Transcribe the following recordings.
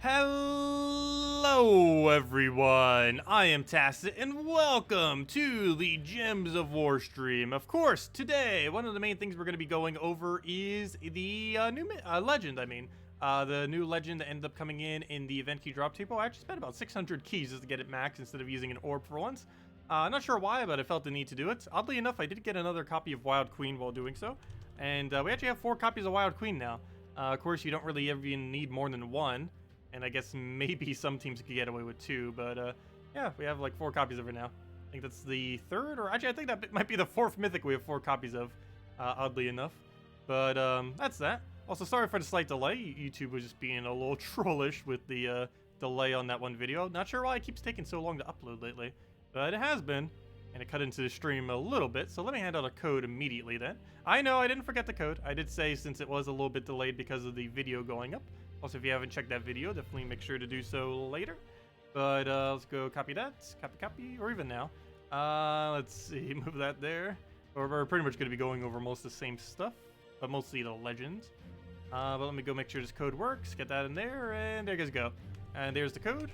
Hello everyone, I am Tacet and welcome to the Gems of War stream. Of course, today, one of the main things we're going to be going over is the new legend, the new legend that ended up coming in the event key drop table. I actually spent about 600 keys just to get it max instead of using an orb for once. Not sure why, but I felt the need to do it. Oddly enough, I did get another copy of Wild Queen while doing so, and we actually have 4 copies of Wild Queen now. Of course, you don't really even need more than 1. And I guess maybe some teams could get away with 2, but yeah, we have like 4 copies of it now. I think that's the 3rd, or actually I think that might be the 4th mythic we have 4 copies of, oddly enough. But that's that. Also, sorry for the slight delay. YouTube was just being a little trollish with the delay on that one video. Not sure why it keeps taking so long to upload lately, but it has been. And it cut into the stream a little bit, so let me hand out a code immediately then. I know, I didn't forget the code. I did say since it was a little bit delayed because of the video going up. Also, if you haven't checked that video, definitely make sure to do so later. But let's go copy that, copy, or even now. Let's see, move that there. We're pretty much going to be going over most of the same stuff, but mostly the legends. But let me go make sure this code works, get that in there, and there you guys go. And there's the code.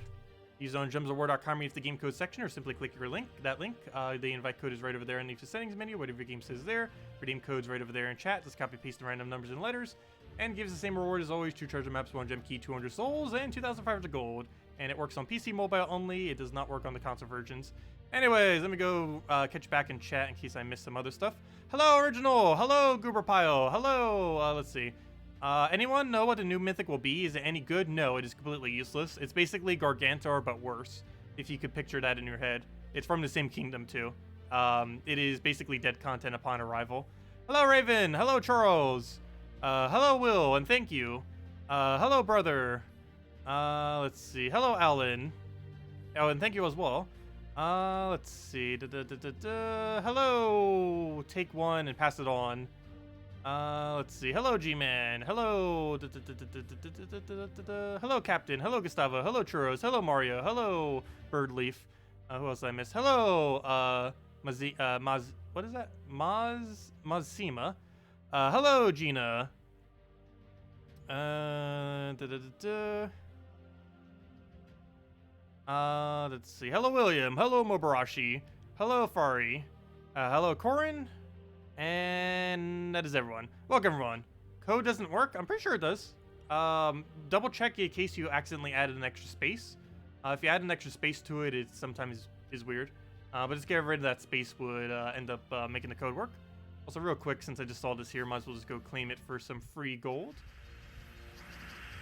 Use it on gemsofwar.com, reach the game code section, or simply click your link. That link, the invite code is right over there underneath the settings menu, whatever your game says there. Redeem code's right over there in chat. Just copy paste the random numbers and letters. And gives the same reward as always: 2 treasure maps, 1 gem key, 200 souls, and 2,500 gold. And it works on PC mobile only. It does not work on the console versions. Anyways, let me go catch you back in chat in case I missed some other stuff. Hello, Original. Hello, Gooberpile. Hello. Let's see. Anyone know what the new mythic will be? Is it any good? No, it is completely useless. It's basically Gargantor, but worse. If you could picture that in your head. It's from the same kingdom, too. It is basically dead content upon arrival. Hello, Raven. Hello, Charles. Hello, Will, and thank you. Hello, brother. Let's see. Hello, Alan. Oh, and thank you as well. Let's see. Hello, take one and pass it on. Let's see. Hello, G-Man. Hello. Hello, Captain. Hello, Gustavo. Hello, Churros. Hello, Mario. Hello, Birdleaf. Who else did I miss? Hello, what is that? Mazsima. Hello, Gina. Let's see. Hello, William. Hello, Mobarashi. Hello, Fari. Hello, Corin. And that is everyone. Welcome, everyone. Code doesn't work. I'm pretty sure it does. Double check in case you accidentally added an extra space. If you add an extra space to it, it sometimes is weird. But just get rid of that space would end up making the code work. Also, real quick, since I just saw this here, might as well just go claim it for some free gold.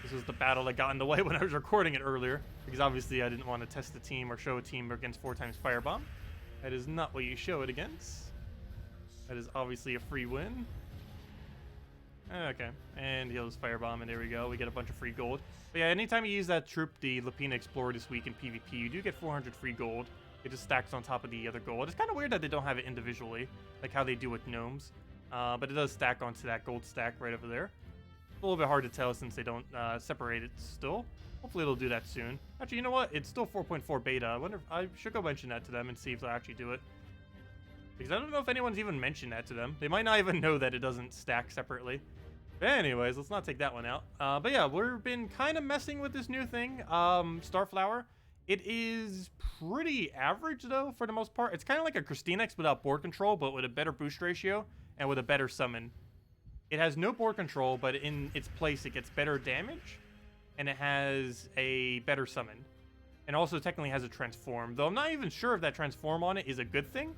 This was the battle that got in the way when I was recording it earlier, because obviously I didn't want to test the team or show a team against 4 times Firebomb. That is not what you show it against. That is obviously a free win. Okay, and heals Firebomb, and there we go. We get a bunch of free gold. But yeah, anytime you use that troop, the Lapina Explorer this week in PvP, you do get 400 free gold. It just stacks on top of the other gold. It's kind of weird that they don't have it individually, like how they do with gnomes. But it does stack onto that gold stack right over there. A little bit hard to tell since they don't separate it still. Hopefully it'll do that soon. Actually, you know what? It's still 4.4 beta. I wonder if I should go mention that to them and see if they'll actually do it. Because I don't know if anyone's even mentioned that to them. They might not even know that it doesn't stack separately. But anyways, let's not take that one out. But yeah, we've been kind of messing with this new thing, Starflower. It is pretty average, though, for the most part. It's kind of like a Christinex without board control, but with a better boost ratio and with a better summon. It has no board control, but in its place, it gets better damage, and it has a better summon. And also technically has a transform, though I'm not even sure if that transform on it is a good thing.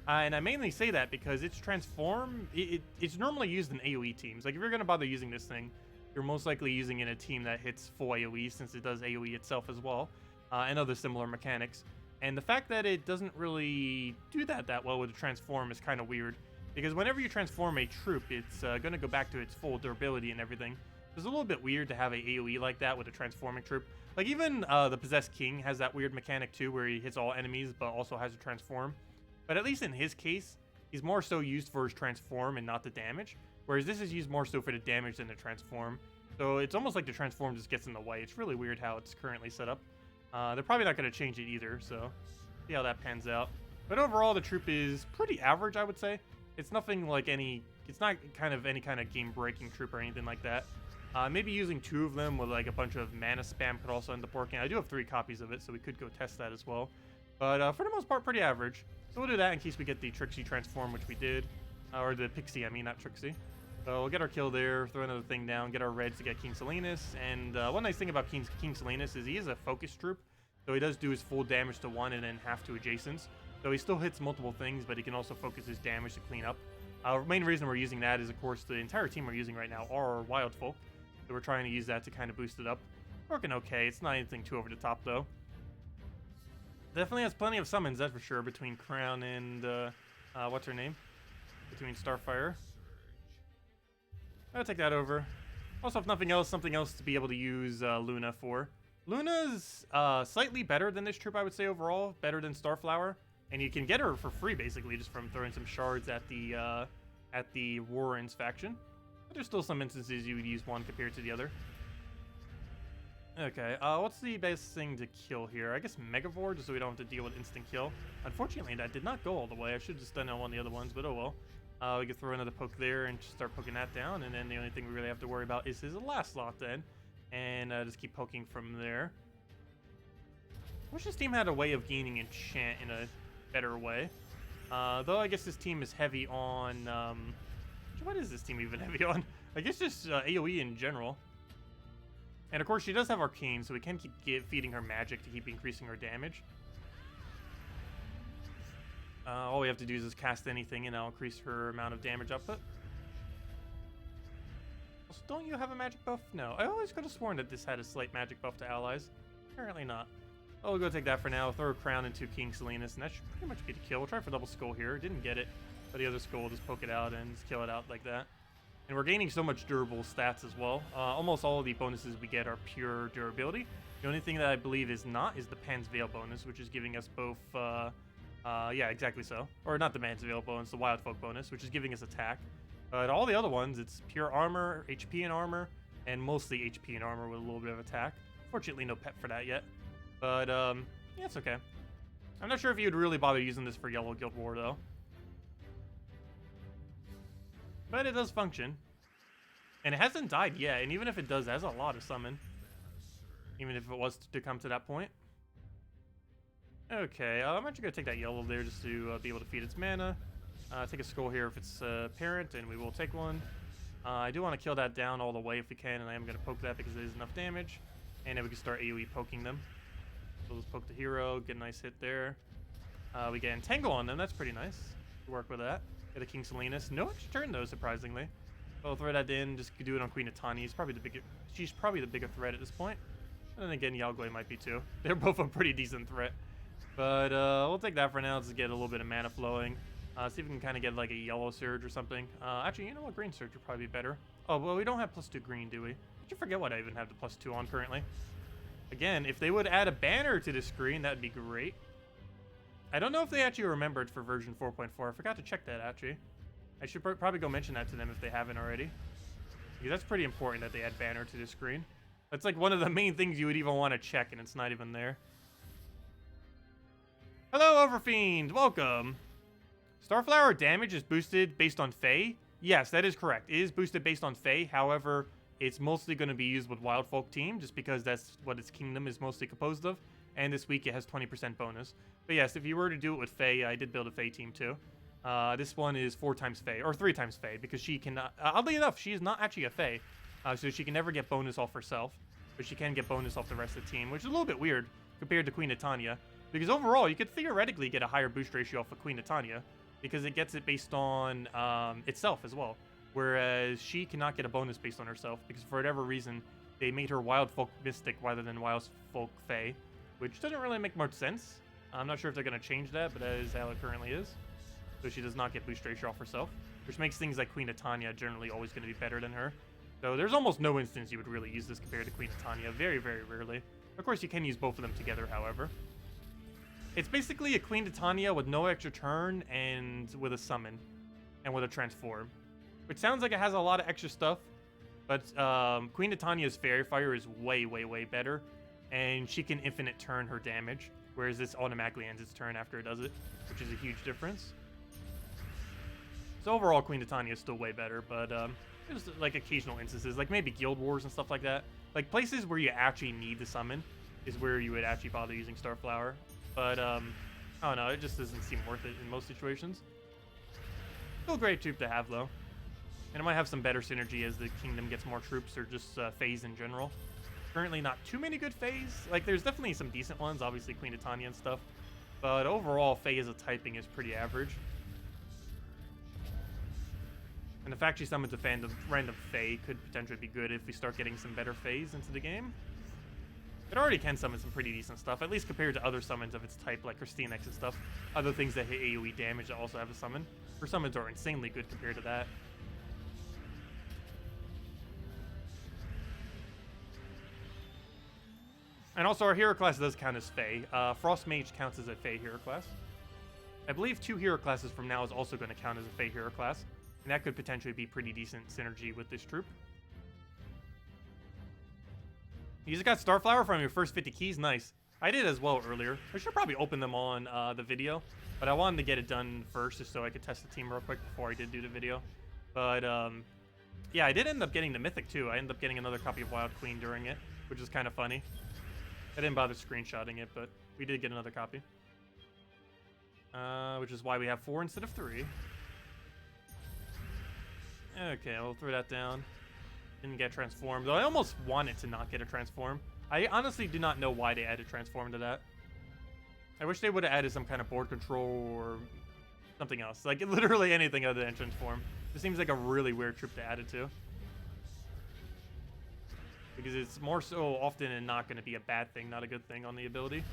And I mainly say that because its transform, it's normally used in AoE teams. Like, if you're going to bother using this thing, you're most likely using it in a team that hits full AoE, since it does AoE itself as well. And other similar mechanics. And the fact that it doesn't really do that well with the transform is kind of weird. Because whenever you transform a troop, it's going to go back to its full durability and everything. It's a little bit weird to have a AoE like that with a transforming troop. Like, even the Possessed King has that weird mechanic too, where he hits all enemies, but also has a transform. But at least in his case, he's more so used for his transform and not the damage. Whereas this is used more so for the damage than the transform. So it's almost like the transform just gets in the way. It's really weird how it's currently set up. They're probably not going to change it either, so see how that pans out. But overall, the troop is pretty average, I would say. It's nothing like it's not kind of any kind of game-breaking troop or anything like that. Maybe using 2 of them with like a bunch of mana spam could also end up working. I do have 3 copies of it, so we could go test that as well. But for the most part, pretty average. So we'll do that in case we get the Trixie transform, which we did. Or the Pixie, I mean, not Trixie. So we'll get our kill there, throw another thing down, get our reds to get King Salinas. And one nice thing about King Salinas is he is a focus troop. So he does do his full damage to one and then half to adjacents. So he still hits multiple things, but he can also focus his damage to clean up. Main reason we're using that is, of course, the entire team we're using right now are Wild Folk. So we're trying to use that to kind of boost it up. Working okay. It's not anything too over the top, though. Definitely has plenty of summons, that's for sure, between Crown and, what's her name? Between Starfire. I'll take that over. Also, if nothing else, something else to be able to use Luna for. Luna's slightly better than this troop, I would say, overall. Better than Starflower. And you can get her for free, basically, just from throwing some shards at the Warren's faction. But there's still some instances you would use one compared to the other. Okay, what's the best thing to kill here? I guess Megavore, just so we don't have to deal with instant kill. Unfortunately, that did not go all the way. I should have just done it on one of the other ones, but oh well. We could throw another poke there and just start poking that down, and then the only thing we really have to worry about is his last slot then. And just keep poking from there. I wish this team had a way of gaining enchant in a better way. Though I guess this team is heavy on... what is this team even heavy on? I guess just AoE in general. And of course, she does have Arcane, so we can keep feeding her magic to keep increasing her damage. All we have to do is just cast anything, and that'll increase her amount of damage output. Also, don't you have a magic buff? No. I always could have sworn that this had a slight magic buff to allies. Apparently not. Oh, we'll go take that for now. Throw a crown into King Salinas, and that should pretty much be the kill. We'll try for double skull here. Didn't get it, but the other skull will just poke it out and just kill it out like that. And we're gaining so much durable stats as well. Almost all of the bonuses we get are pure durability. The only thing that I believe is not is the Pan's Veil bonus, which is giving us both, yeah, exactly so. Or not the Pan's Veil bonus, the Wild Folk bonus, which is giving us attack. But all the other ones, it's pure armor, HP and armor, and mostly HP and armor with a little bit of attack. Fortunately, no pet for that yet. But, yeah, it's okay. I'm not sure if you'd really bother using this for Yellow Guild War, though. But it does function. And it hasn't died yet, and even if it does, it has a lot of summon. Even if it was to come to that point. Okay, I'm actually going to take that yellow there just to be able to feed its mana. Take a skull here if it's parent, and we will take one. I do want to kill that down all the way if we can, and I am going to poke that because it is enough damage. And then we can start AoE poking them. So we'll just poke the hero, get a nice hit there. We get Entangle on them, that's pretty nice. Work with that. Get a King Salinas. No extra turn though, surprisingly. I'll throw that in, just do it on Queen Atani. She's probably the bigger threat at this point. And then again, Yalgoi might be too. They're both a pretty decent threat. But we'll take that for now, just get a little bit of mana flowing. See if we can kind of get like a yellow surge or something. Actually, you know what? Green surge would probably be better. Oh, well, we don't have +2 green, do we? Did you forget what I even have the +2 on currently? Again, if they would add a banner to the screen, that'd be great. I don't know if they actually remembered for version 4.4. I forgot to check that, actually. I should probably go mention that to them if they haven't already. Because that's pretty important that they add banner to the screen. That's like one of the main things you would even want to check, and it's not even there. Hello, Overfiend! Welcome! Starflower damage is boosted based on Fae? Yes, that is correct. It is boosted based on Fae. However, it's mostly going to be used with Wild Folk team, just because that's what its kingdom is mostly composed of. And this week it has 20% bonus. But yes, if you were to do it with Fae, I did build a Fae team too. This one is 4 times Fae, or 3 times Fae, because she cannot... oddly enough, she is not actually a Fae, so she can never get bonus off herself, but she can get bonus off the rest of the team, which is a little bit weird compared to Queen Titania, because overall, you could theoretically get a higher boost ratio off of Queen Titania, because it gets it based on itself as well, whereas she cannot get a bonus based on herself, because for whatever reason, they made her Wild Folk Mystic rather than Wild Folk Fae, which doesn't really make much sense. I'm not sure if they're going to change that, but that is how it currently is. So she does not get boost ratio off herself, which makes things like Queen Titania generally always going to be better than her. So there's almost no instance you would really use this compared to Queen Titania. Very, very rarely. Of course, you can use both of them together, however. It's basically a Queen Titania with no extra turn and with a summon and with a transform, which sounds like it has a lot of extra stuff, but Queen Titania's Fairy Fire is way, way, way better, and she can infinite turn her damage, whereas this automatically ends its turn after it does it, which is a huge difference. So overall, Queen Titania is still way better, but Just like occasional instances, like maybe guild wars and stuff like that. Like places where you actually need to summon is where you would actually bother using Starflower. But I don't know, it just doesn't seem worth it in most situations. Still a great troop to have though. And it might have some better synergy as the kingdom gets more troops or just phase in general. Currently not too many good phase. Like there's definitely some decent ones, obviously Queen of Tanya and stuff. But overall, Fae as a typing is pretty average. And the fact she summons a random Fae could potentially be good if we start getting some better Faes into the game. It already can summon some pretty decent stuff, at least compared to other summons of its type, like Christinex and stuff. Other things that hit AoE damage that also have a summon. Her summons are insanely good compared to that. And also our hero class does count as Fae. Frost Mage counts as a Fae hero class. I believe 2 hero classes from now is also going to count as a Fae hero class. And that could potentially be pretty decent synergy with this troop. You just got Starflower from your first 50 keys. Nice. I did as well earlier. I should probably open them on the video. But I wanted to get it done first just so I could test the team real quick before I did do the video. But yeah, I did end up getting the Mythic too. I ended up getting another copy of Wild Queen during it, which is kind of funny. I didn't bother screenshotting it, but we did get another copy. Which is why we have 4 instead of 3. Okay, I'll throw that down. Didn't get transformed, though I almost wanted to not get a transform. I honestly do not know why they added transform to that. I wish they would have added some kind of board control or something else. Like, literally anything other than transform. This seems like a really weird troop to add it to. Because it's more so often and not going to be a bad thing, not a good thing on the ability.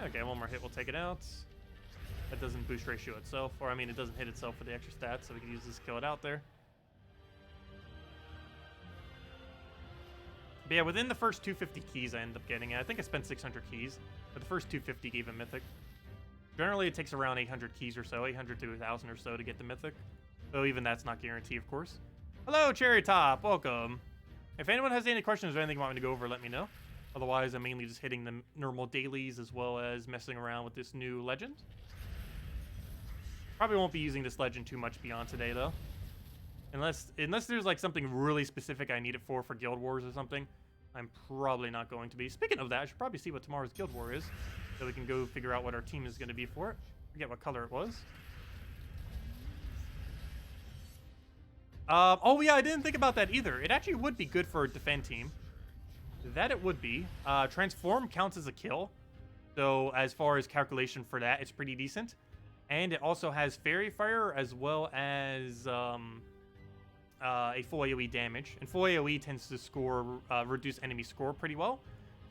Okay, one more hit, we'll take it out. That doesn't boost ratio itself, or I mean, it doesn't hit itself for the extra stats, so we can use this to kill it out there. But yeah, within the first 250 keys I ended up getting, I think I spent 600 keys, but the first 250 gave a Mythic. Generally, it takes around 800 keys or so, 800 to 1,000 or so to get the Mythic. Though even that's not guaranteed, of course. Hello, Cherry Top, welcome. If anyone has any questions or anything you want me to go over, let me know. Otherwise, I'm mainly just hitting the normal dailies as well as messing around with this new legend. Probably won't be using this legend too much beyond today, though. Unless there's like something really specific I need it for Guild Wars or something, I'm probably not going to be. Speaking of that, I should probably see what tomorrow's Guild War is, so we can go figure out what our team is going to be for it. Forget what color it was. Oh yeah, I didn't think about that either. It actually would be good for a defend team. That it would be. Transform counts as a kill. So as far as calculation for that, it's pretty decent. And it also has Fairy Fire as well as a full AoE damage. And full AoE tends to score, reduce enemy score pretty well.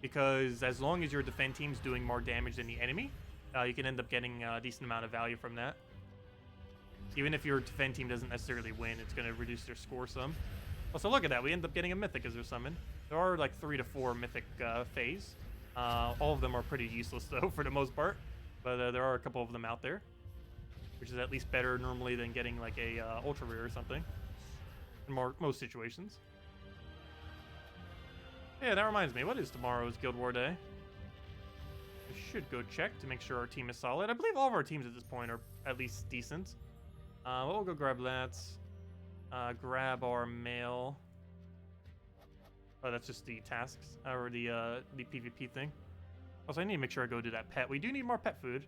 Because as long as your defend team's doing more damage than the enemy, you can end up getting a decent amount of value from that. Even if your defend team doesn't necessarily win, it's going to reduce their score some. Also, look at that. We end up getting a Mythic as their summon. There are like 3 to 4 Mythic phase. All of them are pretty useless, though, for the most part. But there are a couple of them out there, which is at least better normally than getting like a Ultra Rare or something in most situations. Yeah, that reminds me. What is tomorrow's Guild War Day? I should go check to make sure our team is solid. I believe all of our teams at this point are at least decent. We'll go grab that. Grab our mail. Oh, that's just the tasks, or the PvP thing. Also, I need to make sure I go do that pet. We do need more pet food.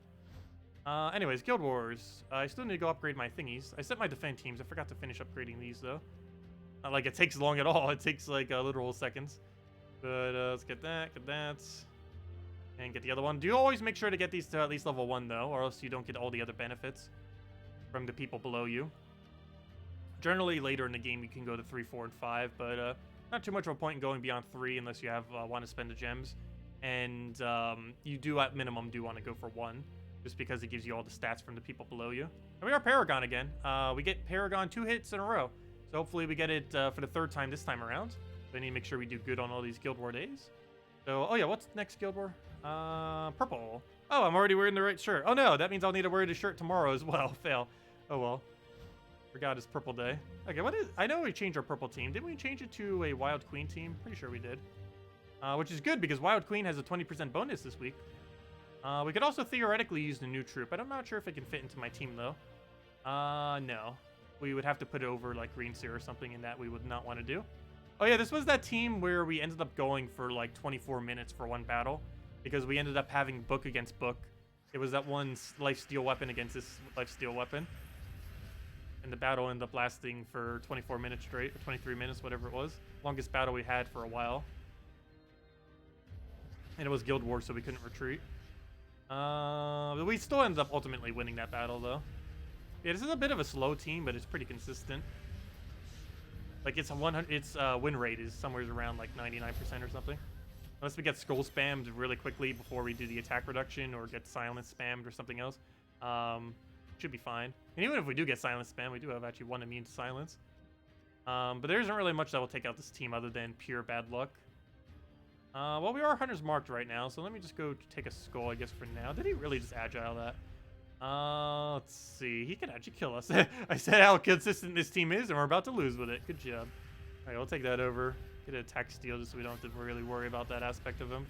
Anyways, Guild Wars. I still need to go upgrade my thingies. I set my defend teams. I forgot to finish upgrading these, though. Not like it takes long at all. It takes, like, literal seconds. But let's get that, and get the other one. Do always make sure to get these to at least level 1, though, or else you don't get all the other benefits from the people below you. Generally, later in the game, you can go to 3, 4, and 5, but not too much of a point in going beyond 3 unless you have want to spend the gems. And you do, at minimum, want to go for 1, just because it gives you all the stats from the people below you. And we are Paragon again. We get Paragon 2 hits in a row. So hopefully we get it for the 3rd time this time around. So I need to make sure we do good on all these Guild War days. So, oh yeah, what's next Guild War? Purple. Oh, I'm already wearing the right shirt. Oh no, that means I'll need to wear the shirt tomorrow as well. Fail. Oh well. Forgot it's Purple Day. Okay, what is... I know we changed our purple team. Didn't we change it to a Wild Queen team? Pretty sure we did. Which is good because Wild Queen has a 20% bonus this week. We could also theoretically use the new troop, but I'm not sure if it can fit into my team though. No. We would have to put it over like green seer or something, and that we would not want to do. Oh yeah, this was that team where we ended up going for like 24 minutes for one battle because we ended up having book against book. It was that one lifesteal weapon against this lifesteal weapon. And the battle ended up lasting for 24 minutes straight, or 23 minutes, whatever it was. Longest battle we had for a while. And it was Guild Wars, so we couldn't retreat. But we still ended up ultimately winning that battle, though. Yeah, this is a bit of a slow team, but it's pretty consistent. Like, its win rate is somewhere around, like, 99% or something. Unless we get skull spammed really quickly before we do the attack reduction or get silence spammed or something else. Should be fine. And even if we do get silence spam, we do have actually one immune to silence. But there isn't really much that will take out this team other than pure bad luck. Well, we are hunters marked right now, so let me just go take a skull, I guess, for now. Did he really just agile that? Let's see. He can actually kill us. I said how consistent this team is, and we're about to lose with it. Good job. All right, we'll take that over. Get an attack steal just so we don't have to really worry about that aspect of him.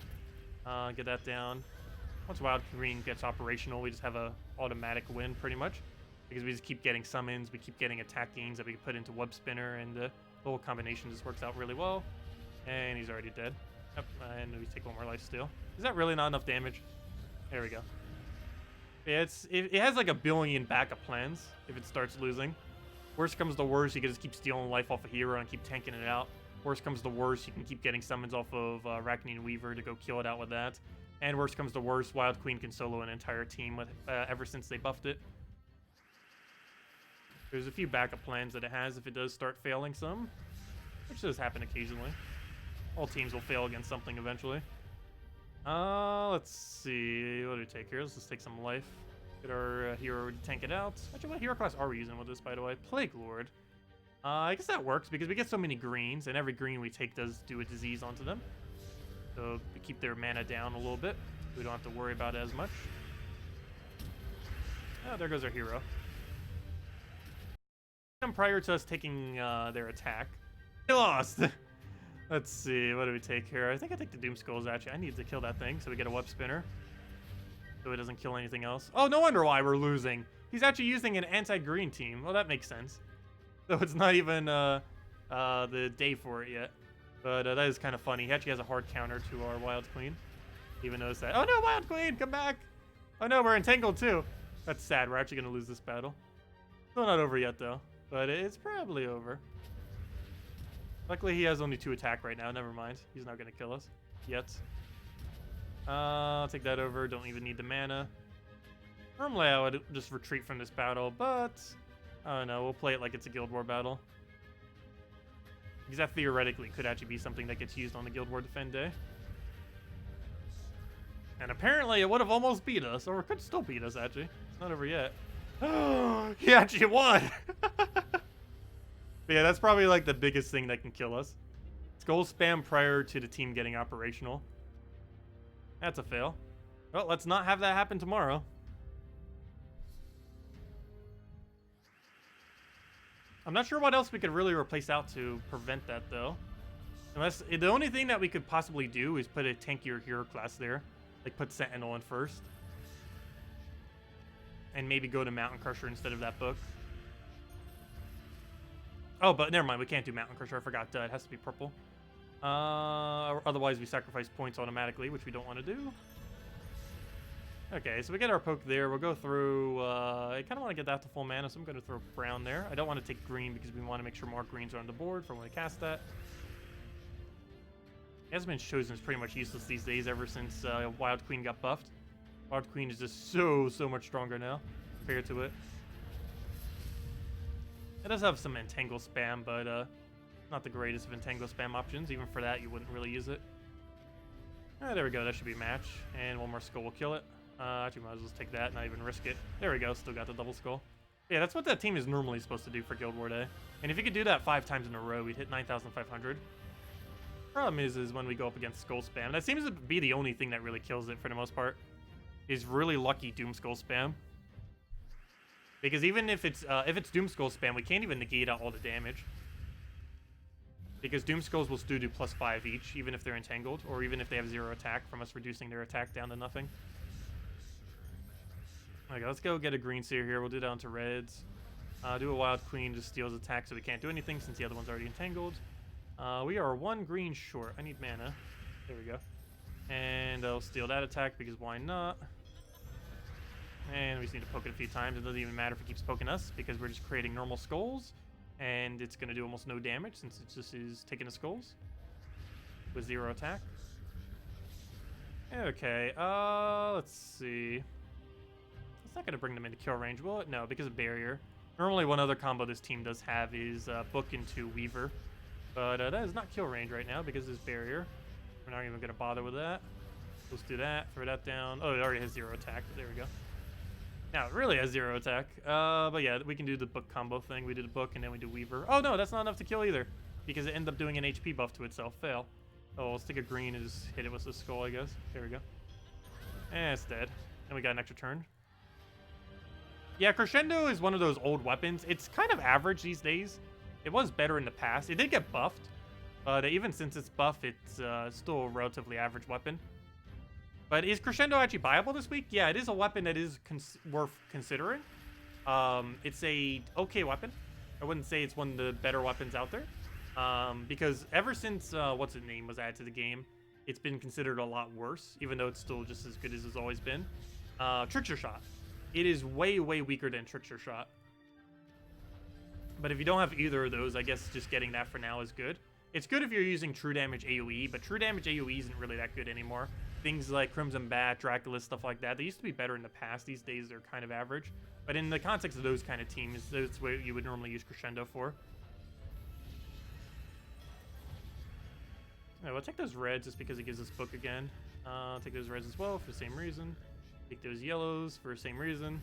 Get that down. Once Wild Green gets operational, we just have a automatic win, pretty much. Because we just keep getting summons, we keep getting attack gains that we can put into Web Spinner, and the whole combination just works out really well. And he's already dead. Yep, and we take one more life steal. Is that really not enough damage? There we go. Yeah, it has like a billion backup plans if it starts losing. Worst comes to worst, you can just keep stealing life off a hero and keep tanking it out. Worst comes to worst, you can keep getting summons off of Arachne Weaver to go kill it out with that. And worst comes to worst, Wild Queen can solo an entire team with ever since they buffed it. There's a few backup plans that it has if it does start failing some, which does happen occasionally. All teams will fail against something eventually. Let's see. What do we take here? Let's just take some life. Get our hero to tank it out. Actually, what hero class are we using with this, by the way? Plague Lord. I guess that works because we get so many greens, and every green we take does do a disease onto them. So we keep their mana down a little bit. We don't have to worry about it as much. Oh, there goes our hero. And prior to us taking their attack, they lost. Let's see, what do we take here? I think I take the Doom Skulls, actually. I need to kill that thing so we get a Web Spinner. So it doesn't kill anything else. Oh, no wonder why we're losing. He's actually using an anti-green team. Well, that makes sense. So it's not even the day for it yet. But that is kind of funny. He actually has a hard counter to our Wild Queen. Even noticed that. Oh no, Wild Queen, come back! Oh no, we're entangled too. That's sad. We're actually going to lose this battle. Still not over yet, though. But it's probably over. Luckily, he has only 2 attack right now. Never mind. He's not going to kill us yet. I'll take that over. Don't even need the mana. Normally, I would just retreat from this battle, but I don't know. We'll play it like it's a Guild War battle. Because that theoretically could actually be something that gets used on the Guild War Defend Day. And apparently, it would have almost beat us, or it could still beat us, actually. It's not over yet. He actually won! But yeah, that's probably like the biggest thing that can kill us. Skull spam prior to the team getting operational. That's a fail. Well, let's not have that happen tomorrow. I'm not sure what else we could really replace out to prevent that, though. Unless, the only thing that we could possibly do is put a tankier hero class there. Like, put Sentinel in first. And maybe go to Mountain Crusher instead of that book. Oh, but never mind. We can't do Mountain Crusher. I forgot. It has to be purple. Otherwise, we sacrifice points automatically, which we don't want to do. Okay, so we get our poke there. We'll go through... I kind of want to get that to full mana, so I'm going to throw brown there. I don't want to take green because we want to make sure more greens are on the board for when we cast that. Asmon's Chosen is pretty much useless these days ever since Wild Queen got buffed. Wild Queen is just so much stronger now compared to it. It does have some Entangle spam, but not the greatest of Entangle spam options. Even for that, you wouldn't really use it. There we go. That should be a match. And one more skull will kill it. Actually, might as well just take that and not even risk it. There we go. Still got the double skull. Yeah, that's what that team is normally supposed to do for Guild War Day. And if you could do that 5 times in a row, we'd hit 9,500. Problem is when we go up against skull spam. That seems to be the only thing that really kills it for the most part. Is really lucky Doom Skull spam. Because even if it's Doom Skull spam, we can't even negate out all the damage. Because Doom Skulls will still do +5 each, even if they're entangled, or even if they have 0 attack from us reducing their attack down to nothing. Okay, let's go get a green seer here. We'll do down to reds. Do a Wild Queen, just steals attack so we can't do anything since the other one's already entangled. We are 1 green short. I need mana. There we go. And I'll steal that attack because why not? And we just need to poke it a few times. It doesn't even matter if it keeps poking us because we're just creating normal skulls. And it's going to do almost no damage since it just is taking the skulls. With 0 attack. Okay, let's see. It's not going to bring them into kill range, will it? No, because of barrier. Normally one other combo this team does have is Book into Weaver. But that is not kill range right now because there's barrier. We're not even going to bother with that. Let's do that, throw that down. Oh, it already has 0 attack, but there we go. Now it really has 0 attack. But yeah, we can do the Book combo thing. We do the Book and then we do Weaver. Oh no, that's not enough to kill either. Because it ends up doing an HP buff to itself. Fail. Oh, let's take a green and just hit it with the skull, I guess. There we go. And it's dead. And we got an extra turn. Yeah, Crescendo is one of those old weapons. It's kind of average these days. It was better in the past. It did get buffed. But even since it's buffed, it's still a relatively average weapon. But is Crescendo actually viable this week? Yeah, it is a weapon that is worth considering. It's a okay weapon. I wouldn't say it's one of the better weapons out there. Because ever since, what's its name was added to the game, it's been considered a lot worse, even though it's still just as good as it's always been. Trickster Shot. It is way, way weaker than Trickster Shot. But if you don't have either of those, I guess just getting that for now is good. It's good if you're using True Damage AoE, but True Damage AoE isn't really that good anymore. Things like Crimson Bat, Dracula, stuff like that, they used to be better in the past. These days, they're kind of average. But in the context of those kind of teams, that's what you would normally use Crescendo for. Alright, we'll take those reds just because it gives us Book again. Take those reds as well for the same reason. Take those yellows for the same reason.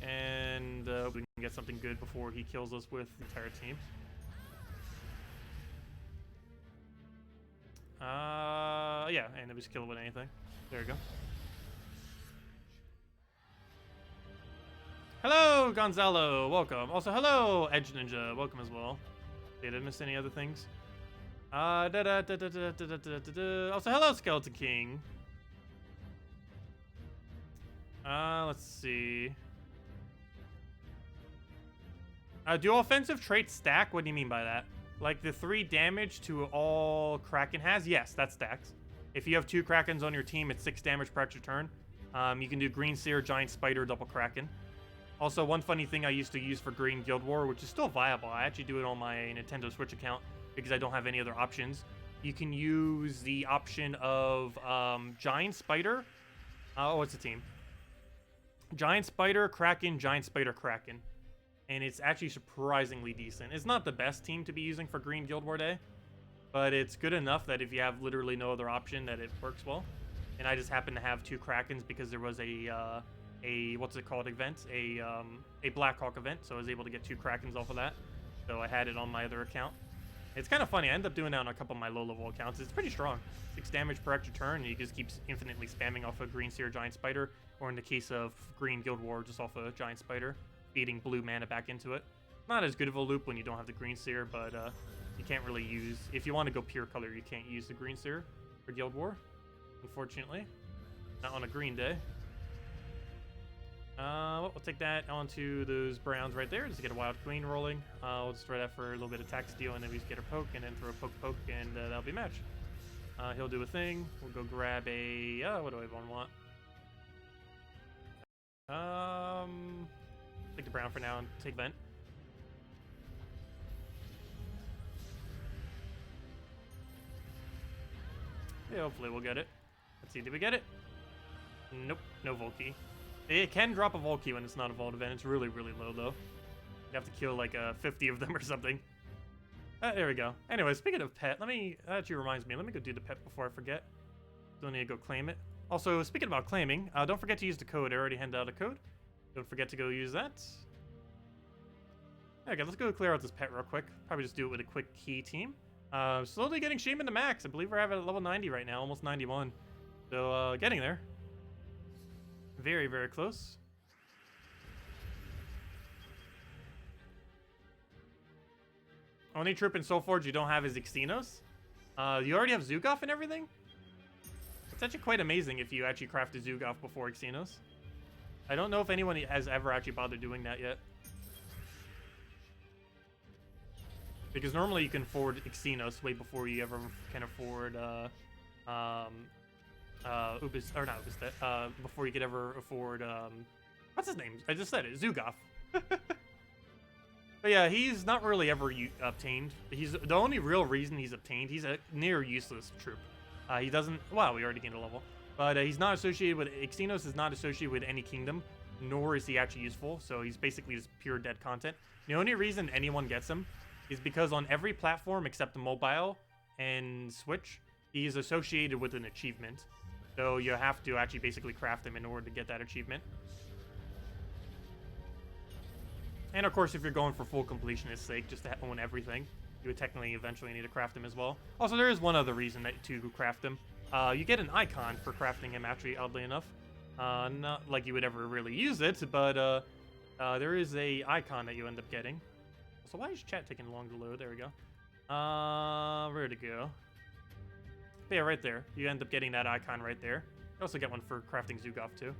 And we can get something good before he kills us with the entire team. Yeah, and then we just kill it with anything. There we go. Hello, Gonzalo. Welcome. Also, hello, Edge Ninja. Welcome as well. Did I miss any other things? Also, hello, Skeleton King. Let's see. Do offensive traits stack? What do you mean by that? Like the 3 damage to all Kraken has? Yes, that stacks. If you have 2 Krakens on your team, it's 6 damage per extra turn. You can do Green Seer, Giant Spider, Double Kraken. Also, one funny thing I used to use for Green Guild War, which is still viable. I actually do it on my Nintendo Switch account because I don't have any other options. You can use the option of Giant Spider. Oh, what's the team? Giant Spider, Kraken, Giant Spider, Kraken. And it's actually surprisingly decent. It's not the best team to be using for Green Guild War Day, but it's good enough that if you have literally no other option, that it works well. And I just happen to have 2 Krakens because there was a what's it called event, a Blackhawk event, so I was able to get 2 Krakens off of that. So I had it on my other account. It's kind of funny. I end up doing that on a couple of my low-level accounts. It's pretty strong. 6 damage per extra turn, and you just keep infinitely spamming off a Green Seer Giant Spider, or in the case of Green Guild War, just off a Giant Spider, feeding blue mana back into it. Not as good of a loop when you don't have the Green Seer, but you can't really use... If you want to go pure color, you can't use the Green Seer for Guild War, unfortunately. Not on a green day. We'll take that onto those browns right there, just to get a Wild Queen rolling. We'll just throw that for a little bit of attack steal, and then we just get a poke, and then throw a poke, and that'll be a match. He'll do a thing. We'll go grab a... what do I want? Take the brown for now and take vent. Yeah, hopefully we'll get it. Let's see, did we get it? Nope, no Volkey. It can drop a Volkey when it's not a Vault event. It's really, really low, though. You have to kill, like, 50 of them or something. There we go. Anyway, speaking of pet, that actually reminds me. Let me go do the pet before I forget. Still need to go claim it. Also, speaking about claiming, don't forget to use the code. I already handed out a code. Don't forget to go use that. Okay, let's go clear out this pet real quick. Probably just do it with a quick key team. Slowly getting Shaman to max. I believe we're at level 90 right now, almost 91. So, getting there. Very, very close. Only troop in Soulforge you don't have is Xenos. You already have Zugoff and everything? It's actually quite amazing if you actually craft a Zugoff before Xenos. I don't know if anyone has ever actually bothered doing that yet. Because normally you can afford Xenos way before you ever can afford before you could ever afford what's his name? I just said it, Zugoff. But yeah, he's not really ever obtained. He's the only real reason he's obtained. He's a near useless troop. He doesn't. Wow, we already gained a level. But he's not associated with Xenos. Is not associated with any kingdom, nor is he actually useful. So he's basically just pure dead content. The only reason anyone gets him is because on every platform except the mobile and Switch, he is associated with an achievement. So you have to actually basically craft him in order to get that achievement. And of course, if you're going for full completionist sake, just to own everything, you would technically eventually need to craft him as well. Also, there is one other reason to craft him. You get an icon for crafting him, actually, oddly enough. Not like you would ever really use it, but there is a icon that you end up getting. So why is chat taking long to load? There we go. Where'd it go? But yeah, right there. You end up getting that icon right there. You also get one for crafting Zugoff, too.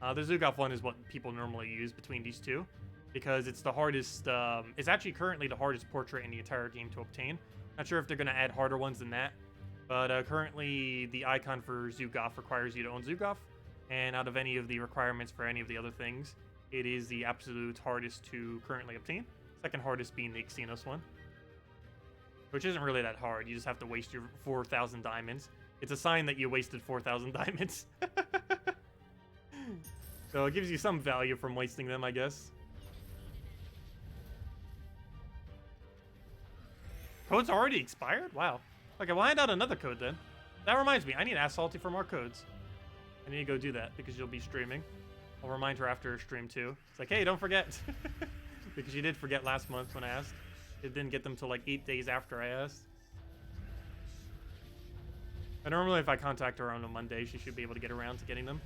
The Zugoff one is what people normally use between these two, because it's the hardest, it's actually currently the hardest portrait in the entire game to obtain. Not sure if they're going to add harder ones than that, but currently the icon for Zugoff requires you to own Zugoff, and out of any of the requirements for any of the other things, it is the absolute hardest to currently obtain. Second hardest being the Xenos one, which isn't really that hard. You just have to waste your 4,000 diamonds. It's a sign that you wasted 4,000 diamonds. So it gives you some value from wasting them, I guess. Code's already expired? Wow. Okay, we'll hand out another code then. That reminds me, I need to ask Salty for more codes. I need to go do that because you'll be streaming. I'll remind her after stream too. It's like, hey, don't forget. Because she did forget last month when I asked. It didn't get them till like 8 days after I asked. But normally if I contact her on a Monday, she should be able to get around to getting them.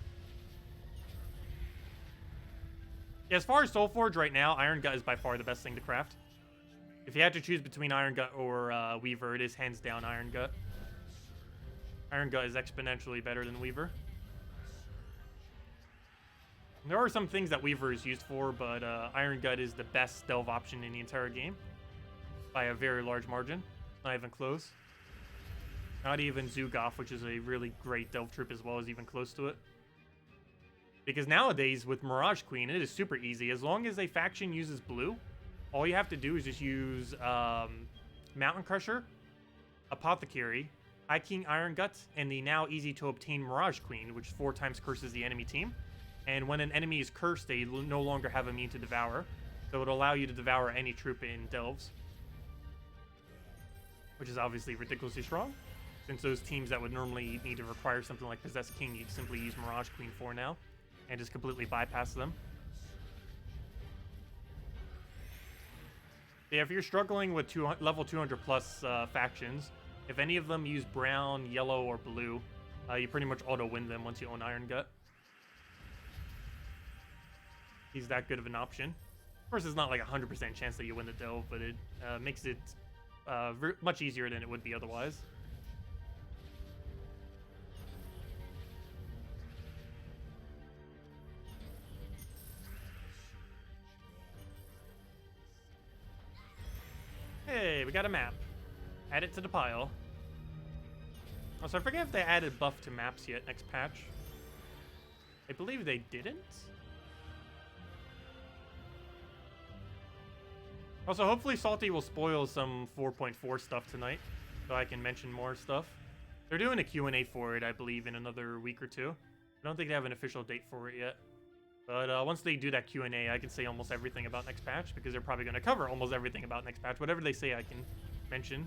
Yeah, as far as Soulforge right now, Iron Gut is by far the best thing to craft. If you had to choose between Iron Gut or Weaver, it is hands down Iron Gut. Iron Gut is exponentially better than Weaver. There are some things that Weaver is used for, but Iron Gut is the best delve option in the entire game. By a very large margin. Not even close. Not even Zugoff, which is a really great delve troop as well, is even close to it. Because nowadays, with Mirage Queen, it is super easy. As long as a faction uses blue, all you have to do is just use Mountain Crusher, Apothecary, High King Iron Gut, and the now easy to obtain Mirage Queen, which 4 times curses the enemy team. And when an enemy is cursed, they no longer have immune to devour. So it'll allow you to devour any troop in delves. Which is obviously ridiculously strong. Since those teams that would normally need to require something like Possessed King, you can simply use Mirage Queen for now. And just completely bypass them. Yeah, if you're struggling with level 200 plus factions, if any of them use brown, yellow, or blue, you pretty much auto-win them once you own Iron Gut. He's that good of an option. Of course, it's not like a 100% chance that you win the delve, but it makes it much easier than it would be otherwise. Hey, we got a map. Add it to the pile. Also, I forget if they added buff to maps yet next patch. I believe they didn't. Also, hopefully Salty will spoil some 4.4 stuff tonight, so I can mention more stuff. They're doing a Q&A for it, I believe, in another week or two. I don't think they have an official date for it yet. But once they do that Q&A, I can say almost everything about next patch, because they're probably going to cover almost everything about next patch. Whatever they say, I can mention.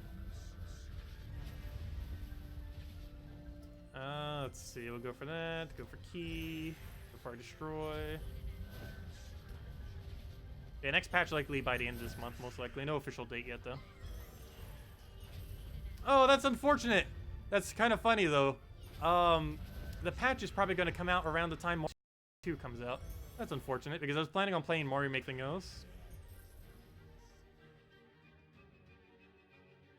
Let's see. We'll go for that. Go for Key. Go for Destroy. Yeah, next patch likely by the end of this month, most likely. No official date yet, though. Oh, that's unfortunate. That's kind of funny, though. The patch is probably going to come out around the time Mario 2 comes out. That's unfortunate, because I was planning on playing Mario Making Those.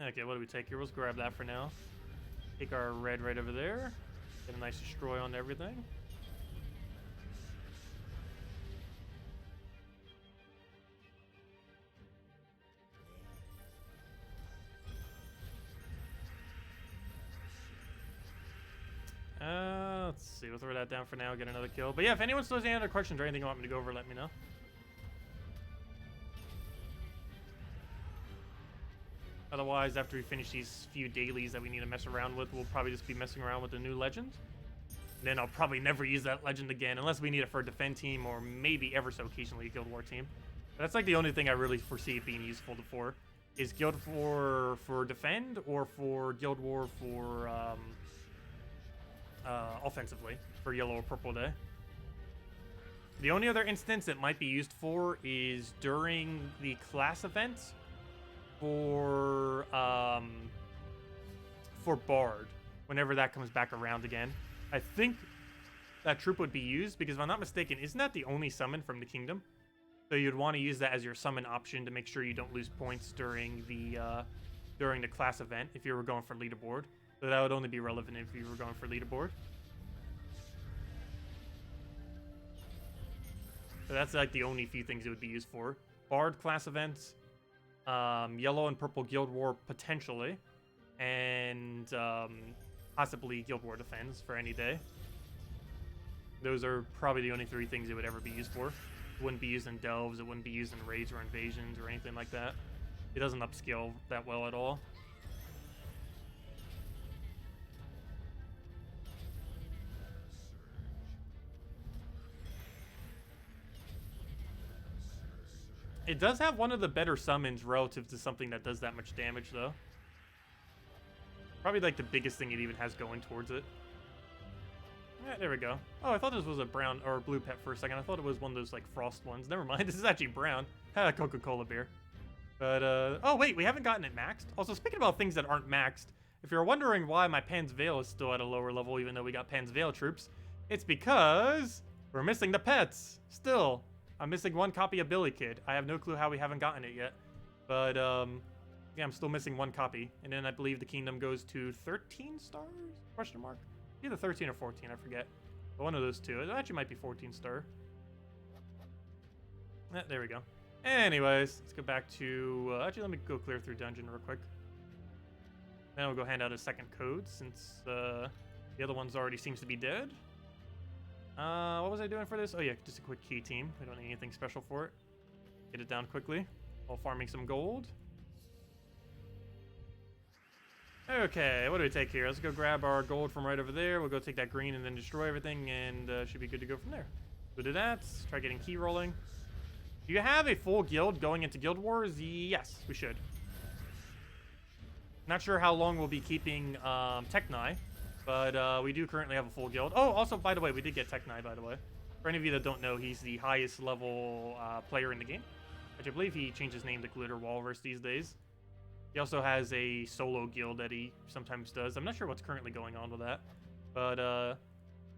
Okay, what do we take here? Let's grab that for now. Take our red right over there. Get a nice destroy on everything. that down for now, get another kill. But yeah, if anyone still has any other questions or anything you want me to go over, let me know. Otherwise, after we finish these few dailies that we need to mess around with, we'll probably just be messing around with the new legend. Then I'll probably never use that legend again, unless we need it for a defend team or maybe ever so occasionally a Guild War team. But that's like the only thing I really foresee it being useful for. Is Guild War for defend or for Guild War for offensively for yellow or purple day. The only other instance it might be used for is during the class events for Bard, whenever that comes back around again. I think that troop would be used because if I'm not mistaken, isn't that the only summon from the kingdom? So you'd want to use that as your summon option to make sure you don't lose points during the class event if you were going for leaderboard. So that would only be relevant if you were going for leaderboard. So that's like the only few things it would be used for. Bard class events, yellow and purple Guild War potentially, and possibly Guild War defense for any day. Those are probably the only three things it would ever be used for. It wouldn't be used in delves, it wouldn't be used in raids or invasions or anything like that. It doesn't upscale that well at all. It does have one of the better summons relative to something that does that much damage, though. Probably like the biggest thing it even has going towards it. Yeah, there we go. Oh, I thought this was a brown or blue pet for a second. I thought it was one of those like frost ones. Never mind, this is actually brown. Coca-Cola beer. But, oh wait, we haven't gotten it maxed. Also, speaking about things that aren't maxed, if you're wondering why my Pan's Veil is still at a lower level even though we got Pan's Veil troops, it's because we're missing the pets. Still. I'm missing one copy of Billy Kid. I have no clue how we haven't gotten it yet. But, yeah, I'm still missing one copy. And then I believe the kingdom goes to 13 stars? Question mark? Either 13 or 14, I forget. But one of those two. It actually might be 14 star. There we go. Anyways, let's go back to... actually, let me go clear through dungeon real quick. Then we'll go hand out a second code since the other one's already seems to be dead. What was I doing for this? Oh yeah, just a quick key team. We don't need anything special for it. Get it down quickly while farming some gold. Okay, what do we take here? Let's go grab our gold from right over there. We'll go take that green and then destroy everything, and should be good to go from there. We'll do that. Try getting key rolling. Do you have a full guild going into Guild Wars? Yes, we should. Not sure how long we'll be keeping Techni, but we do currently have a full guild. Oh, also, by the way, we did get Techni, by the way. For any of you that don't know, he's the highest level player in the game, which I believe he changed his name to Glitter Walrus these days. He also has a solo guild that he sometimes does. I'm not sure what's currently going on with that, but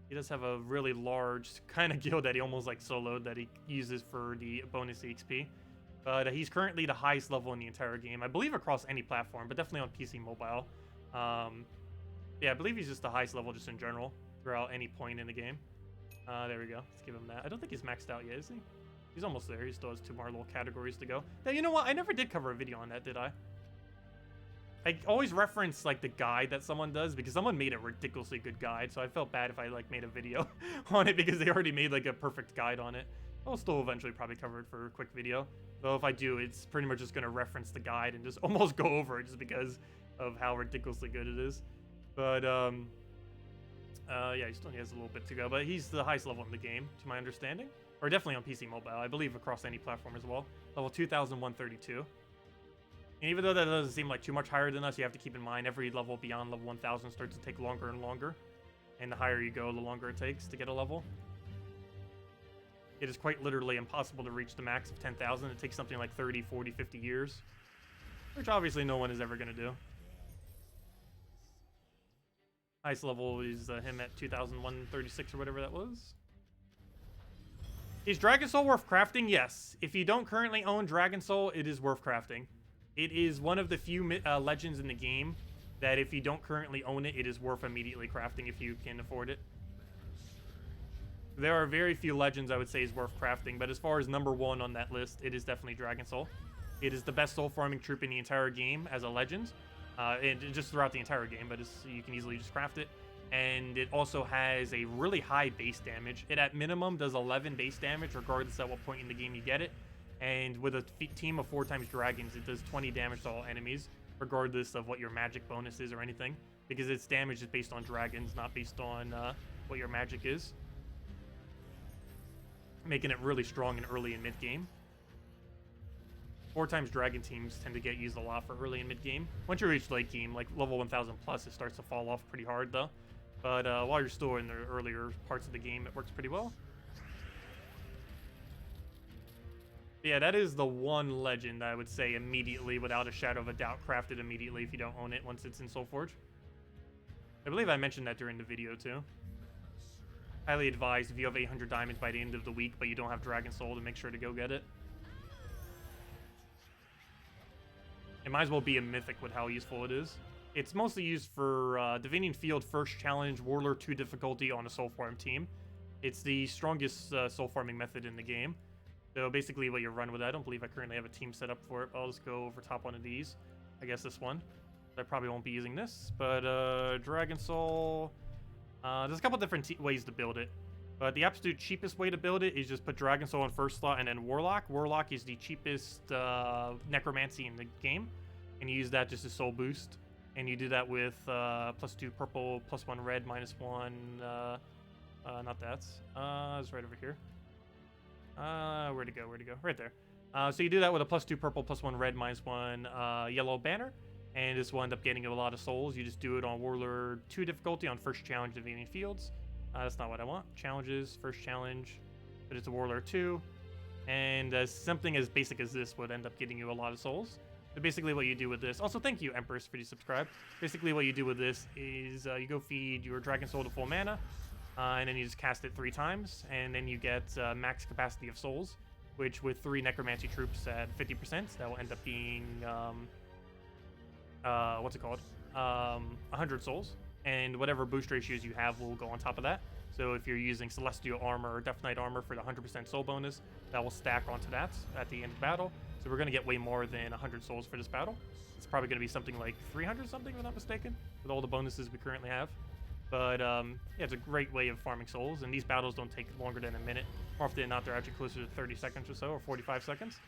he does have a really large kind of guild that he almost like soloed that he uses for the bonus EXP. But he's currently the highest level in the entire game, I believe, across any platform, but definitely on PC mobile. Yeah, I believe he's just the highest level just in general throughout any point in the game. There we go. Let's give him that. I don't think he's maxed out yet, is he? He's almost there. He still has 2 more little categories to go. Now, you know what? I never did cover a video on that, did I? I always reference, like, the guide that someone does, because someone made a ridiculously good guide, so I felt bad if I, like, made a video on it, because they already made, like, a perfect guide on it. I'll still eventually probably cover it for a quick video. Though if I do, it's pretty much just going to reference the guide and just almost go over it, just because of how ridiculously good it is. But, yeah, he still has a little bit to go, but he's the highest level in the game, to my understanding. Or definitely on PC mobile, I believe across any platform as well. Level 2,132. And even though that doesn't seem like too much higher than us, you have to keep in mind every level beyond level 1,000 starts to take longer and longer. And the higher you go, the longer it takes to get a level. It is quite literally impossible to reach the max of 10,000. It takes something like 30, 40, 50 years. Which obviously no one is ever going to do. Highest level is him at 2,136 or whatever that was. Is Dragon Soul worth crafting? Yes. If you don't currently own Dragon Soul, it is worth crafting. It is one of the few legends in the game that if you don't currently own it, it is worth immediately crafting if you can afford it. There are very few legends I would say is worth crafting, but as far as number 1 on that list, it is definitely Dragon Soul. It is the best soul farming troop in the entire game as a legend, and just throughout the entire game, but you can easily just craft it. and it also has a really high base damage. It at minimum does 11 base damage regardless at what point in the game you get it, and with a team of 4x dragons, it does 20 damage to all enemies regardless of what your magic bonus is or anything, because its damage is based on dragons, not based on what your magic is, making it really strong in early and mid game. 4x dragon teams tend to get used a lot for early and mid game. Once you reach late game, like level 1000 plus, it starts to fall off pretty hard though. But while you're still in the earlier parts of the game, it works pretty well. Yeah, that is the one legend I would say immediately, without a shadow of a doubt, crafted immediately if you don't own it once it's in Soulforge. I believe I mentioned that during the video too. Highly advised if you have 800 diamonds by the end of the week, but you don't have Dragon Soul, to make sure to go get it. It might as well be a mythic with how useful it is. It's mostly used for Divining Field first challenge, Warlord 2 difficulty on a soul farm team. It's the strongest soul farming method in the game. So basically what you run with that, I don't believe I currently have a team set up for it. I'll just go over top one of these. I guess this one. I probably won't be using this, but Dragon Soul. There's a couple different ways to build it. But the absolute cheapest way to build it is just put Dragon Soul on first slot and then Warlock. Warlock is the cheapest necromancy in the game, and you use that just as soul boost. And you do that with +2 purple, +1 red, -1. Not that. It's right over here. Where'd it go? Where'd it go? Right there. So you do that with a +2 purple, +1 red, -1 yellow banner, and this will end up getting you a lot of souls. You just do it on Warlord 2 difficulty on first challenge of Divining Fields. That's not what I want. Challenges, first challenge, but it's a Warlord 2. And something as basic as this would end up getting you a lot of souls. So basically what you do with this... Also, thank you, Empress, for subscribe. Basically what you do with this is you go feed your Dragon Soul to full mana, and then you just cast it 3 times, and then you get max capacity of souls, which with 3 Necromancy troops at 50%, that will end up being... what's it called? 100 souls. And whatever boost ratios you have will go on top of that. So if you're using Celestial Armor or Death Knight Armor for the 100% soul bonus, that will stack onto that at the end of battle. So we're going to get way more than 100 souls for this battle. It's probably going to be something like 300 something, if I'm not mistaken, with all the bonuses we currently have. But yeah, it's a great way of farming souls, and these battles don't take longer than a minute. More often than not, they're actually closer to 30 seconds or so, or 45 seconds.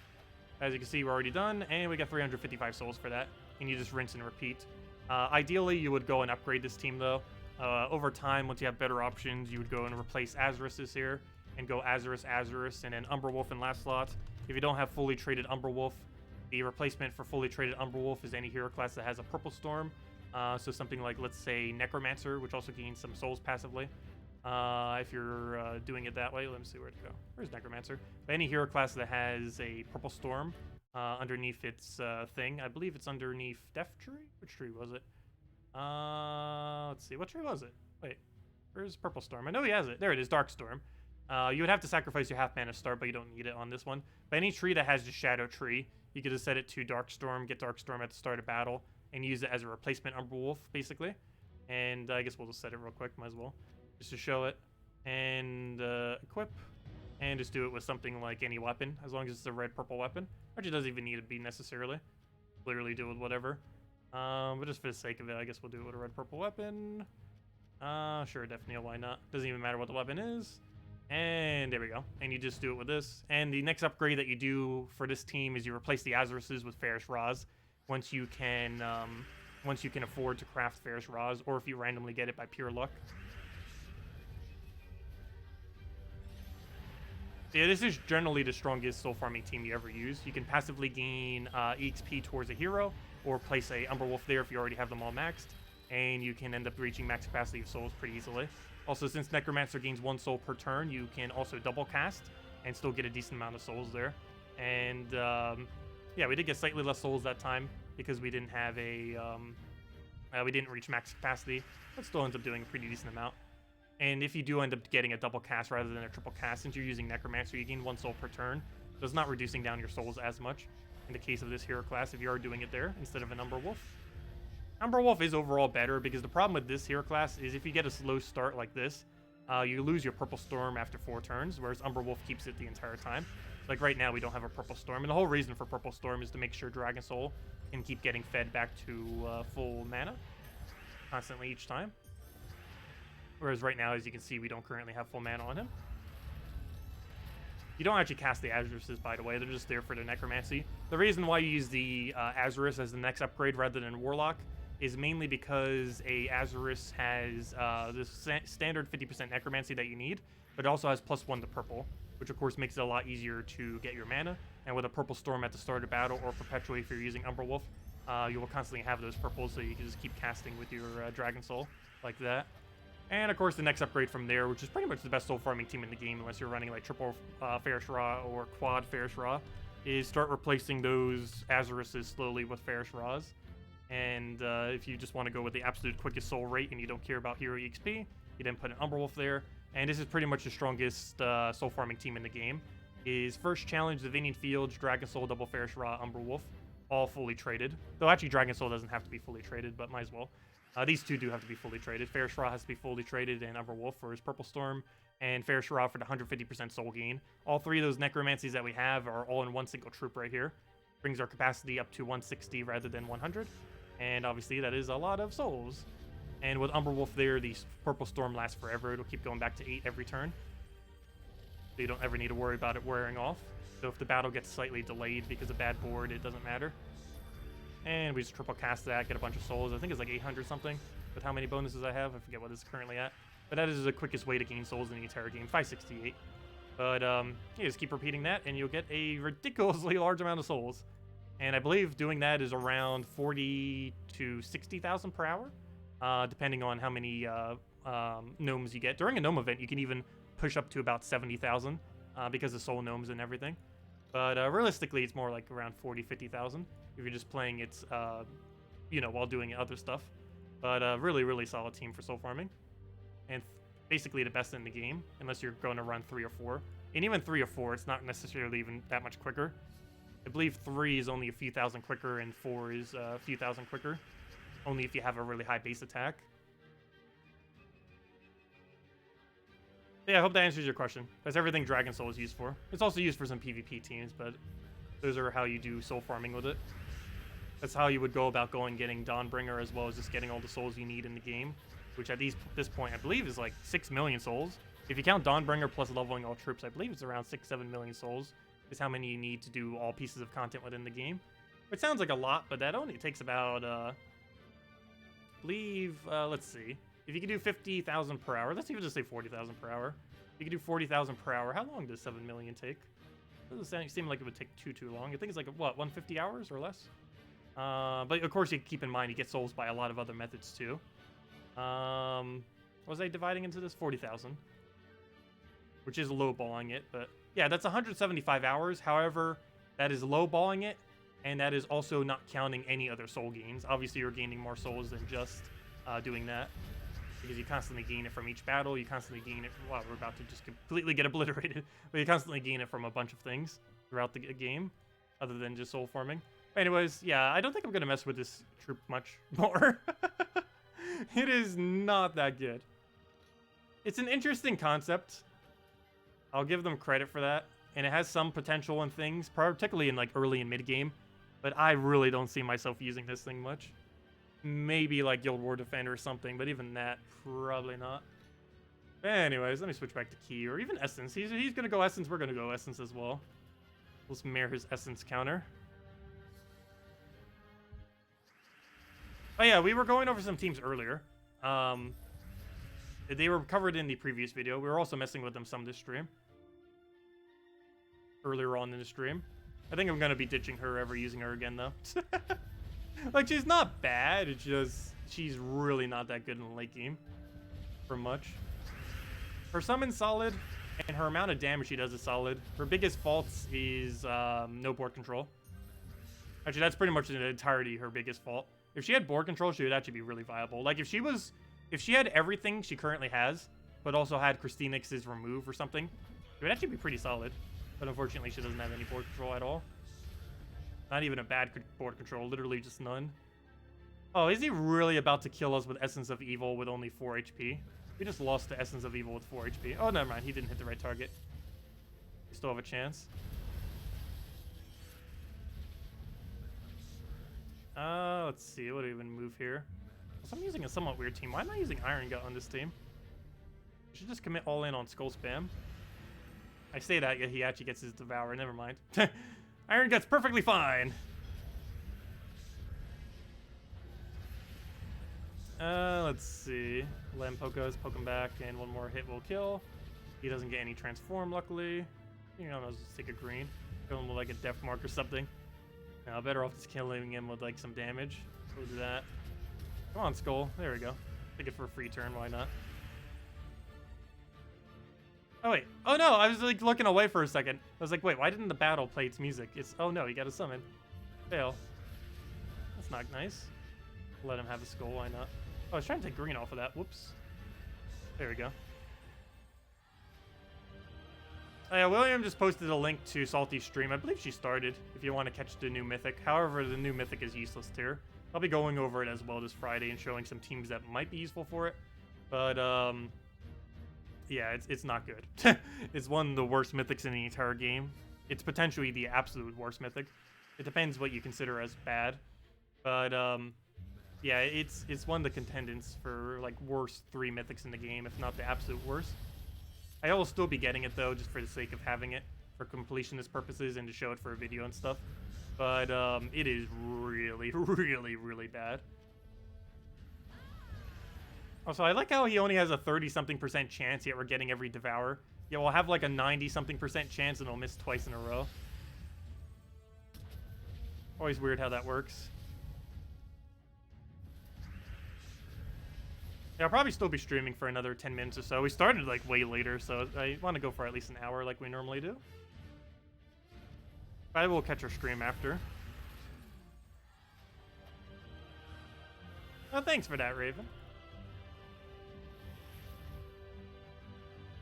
As you can see, we're already done, and we got 355 souls for that, and you just rinse and repeat. Ideally, you would go and upgrade this team, though. Over time, once you have better options, you would go and replace Azurus here, and go Azurus, and then Umberwolf in last slot. If you don't have fully traded Umberwolf, the replacement for fully traded Umberwolf is any hero class that has a Purple Storm. So something like, let's say, Necromancer, which also gains some souls passively. If you're doing it that way, let me see where to go. Where's Necromancer? But any hero class that has a Purple Storm underneath its thing. I believe it's underneath Death Tree? Which tree was it? Let's see. What tree was it? Wait. Where's Purple Storm? I know he has it. There it is, Dark Storm. You would have to sacrifice your half mana start, but you don't need it on this one. But any tree that has the Shadow Tree, you could just set it to Dark Storm, get Dark Storm at the start of battle, and use it as a replacement Umberwolf, basically. And I guess we'll just set it real quick, might as well. Just to show it. And equip. And just do it with something like any weapon, as long as it's a red-purple weapon. Actually, doesn't even need to be necessarily. Literally do it with whatever. But just for the sake of it, I guess we'll do it with a red-purple weapon. Sure, definitely, why not? Doesn't even matter what the weapon is. And there we go. And you just do it with this. And the next upgrade that you do for this team is you replace the Azuruses with Ferrous Ras once you can afford to craft Ferrous Ras, or if you randomly get it by pure luck. So yeah, this is generally the strongest soul farming team you ever use. You can passively gain EXP towards a hero, or place a Umberwolf there if you already have them all maxed, and you can end up reaching max capacity of souls pretty easily. Also, since Necromancer gains 1 soul per turn, you can also double cast and still get a decent amount of souls there. And yeah, we did get slightly less souls that time because we didn't have a we didn't reach max capacity, but still ends up doing a pretty decent amount. And if you do end up getting a double cast rather than a triple cast, since you're using Necromancer, you gain 1 soul per turn, so it's not reducing down your souls as much in the case of this hero class if you are doing it there instead of an Umberwolf. Umberwolf is overall better because the problem with this hero class is if you get a slow start like this, you lose your Purple Storm after 4 turns, whereas Umberwolf keeps it the entire time. Like right now, we don't have a Purple Storm, and the whole reason for Purple Storm is to make sure Dragon Soul can keep getting fed back to full mana constantly each time. Whereas right now, as you can see, we don't currently have full mana on him. You don't actually cast the Azuruses, by the way. They're just there for their necromancy. The reason why you use the Azurus as the next upgrade rather than Warlock is mainly because a Azurus has the standard 50% necromancy that you need, but it also has +1 to purple, which of course makes it a lot easier to get your mana. And with a purple storm at the start of battle, or perpetually if you're using Umberwolf, you will constantly have those purples, so you can just keep casting with your Dragon Soul like that. And of course the next upgrade from there, which is pretty much the best soul farming team in the game unless you're running like triple Fairish Ra or quad Fairish Ra, is start replacing those Azuruses slowly with Fairish Ras. And if you just want to go with the absolute quickest soul rate and you don't care about hero EXP, you then put an Umberwolf there. And this is pretty much the strongest soul farming team in the game. Is first challenge, Divinian Fields, Dragon Soul, double Fairish Ra, Umberwolf, all fully traded. Though actually Dragon Soul doesn't have to be fully traded, but might as well. These two do have to be fully traded. Fairish Ra has to be fully traded, and Umberwolf for his Purple Storm, and Fairish Ra for the 150% soul gain. All three of those necromancies that we have are all in one single troop right here. Brings our capacity up to 160 rather than 100. And obviously that is a lot of souls. And with Umberwolf there, the Purple Storm lasts forever. It'll keep going back to 8 every turn. So you don't ever need to worry about it wearing off. So if the battle gets slightly delayed because of bad board, it doesn't matter. And we just triple cast that, get a bunch of souls. I think it's like 800 something with how many bonuses I have. I forget what this is currently at. But that is the quickest way to gain souls in the entire game, 568. But yeah, just keep repeating that and you'll get a ridiculously large amount of souls. And I believe doing that is around 40 to 60,000 per hour, depending on how many gnomes you get. During a gnome event, you can even push up to about 70,000 because of soul gnomes and everything. But realistically, it's more like around 40, 50,000 if you're just playing it, you know, while doing other stuff. But really, really solid team for soul farming. And basically the best in the game, unless you're going to run 3 or 4. And even 3 or 4, it's not necessarily even that much quicker. I believe 3 is only a few thousand quicker, and 4 is a few thousand quicker. Only if you have a really high base attack. Yeah, I hope that answers your question. That's everything Dragon Soul is used for. It's also used for some PvP teams, but those are how you do soul farming with it. That's how you would go about getting Dawnbringer, as well as just getting all the souls you need in the game, which at this point I believe is like 6 million souls. If you count Dawnbringer plus leveling all troops, I believe it's around 6-7 million souls is how many you need to do all pieces of content within the game. Which sounds like a lot, but that only takes about, I believe, let's see. If you can do 50,000 per hour, let's even just say 40,000 per hour. If you can do 40,000 per hour, how long does 7 million take? Doesn't seem like it would take too long. I think it's like, what, 150 hours or less? But of course, you keep in mind you get souls by a lot of other methods too. Was I dividing into this? 40,000. Which is lowballing it, but yeah, that's 175 hours. However, that is lowballing it, and that is also not counting any other soul gains. Obviously, you're gaining more souls than just doing that, because you constantly gain it from each battle. You constantly gain it. Wow, we're about to just completely get obliterated. But you constantly gain it from a bunch of things throughout the game, other than just soul farming. But anyways, yeah, I don't think I'm gonna mess with this troop much more. It is not that good. It's an interesting concept. I'll give them credit for that, and it has some potential in things, particularly in like early and mid game. But I really don't see myself using this thing much. Maybe like Guild War Defender or something, but even that, probably not. But anyways, let me switch back to Key, or even Essence. He's gonna go Essence, we're gonna go Essence as well. Let's mirror his Essence counter. Oh yeah, we were going over some teams earlier. They were covered in the previous video. We were also messing with them some this stream. Earlier on in the stream. I think I'm gonna be ditching her, ever using her again though. Like, she's not bad, it's just she's really not that good in the late game for much. Her summon's solid, and her amount of damage she does is solid. Her biggest faults is no board control. Actually, that's pretty much in entirety her biggest fault. If she had board control, she would actually be really viable. Like, if she had everything she currently has, but also had Christinix's remove or something, it would actually be pretty solid. But unfortunately, she doesn't have any board control at all. Not even a bad board control, literally just none. Oh, is he really about to kill us with Essence of Evil with only 4 HP? We just lost the Essence of Evil with 4 HP. Oh, never mind, he didn't hit the right target. We still have a chance. Let's see, what do we even move here? So I'm using a somewhat weird team. Why am I using Iron Gut on this team? You should just commit all in on Skull Spam. I say that, yet he actually gets his Devour. Never mind. Iron Gut's perfectly fine. Let's see. Lem Poke's poke him back, and one more hit will kill. He doesn't get any transform, luckily. You know, let's just take a green. Kill him with like a Death Mark or something. Now, better off just killing him with like some damage. We'll do that. Come on, Skull. There we go. Take it for a free turn. Why not? Oh, wait. Oh, no. I was like looking away for a second. I was like, wait, why didn't the battle play its music? It's, oh, no. You got to summon. Fail. That's not nice. Let him have a Skull. Why not? Oh, I was trying to take green off of that. Whoops. There we go. Oh, yeah, William just posted a link to Salty's stream. I believe she started, if you want to catch the new Mythic. However, the new Mythic is useless tier. I'll be going over it as well this Friday and showing some teams that might be useful for it. But, yeah, it's not good. It's one of the worst Mythics in the entire game. It's potentially the absolute worst Mythic. It depends what you consider as bad. But, yeah, it's one of the contendants for, like, worst 3 Mythics in the game, if not the absolute worst. I will still be getting it, though, just for the sake of having it for completionist purposes and to show it for a video and stuff. But it is really, really, really bad. Also, I like how he only has a 30-something% chance, yet we're getting every Devour. Yeah, we'll have like a 90-something% chance and he'll miss twice in a row. Always weird how that works. Yeah, I'll probably still be streaming for another 10 minutes or so. We started like way later, so I want to go for at least an hour like we normally do. I will catch our stream after. Oh, thanks for that, Raven.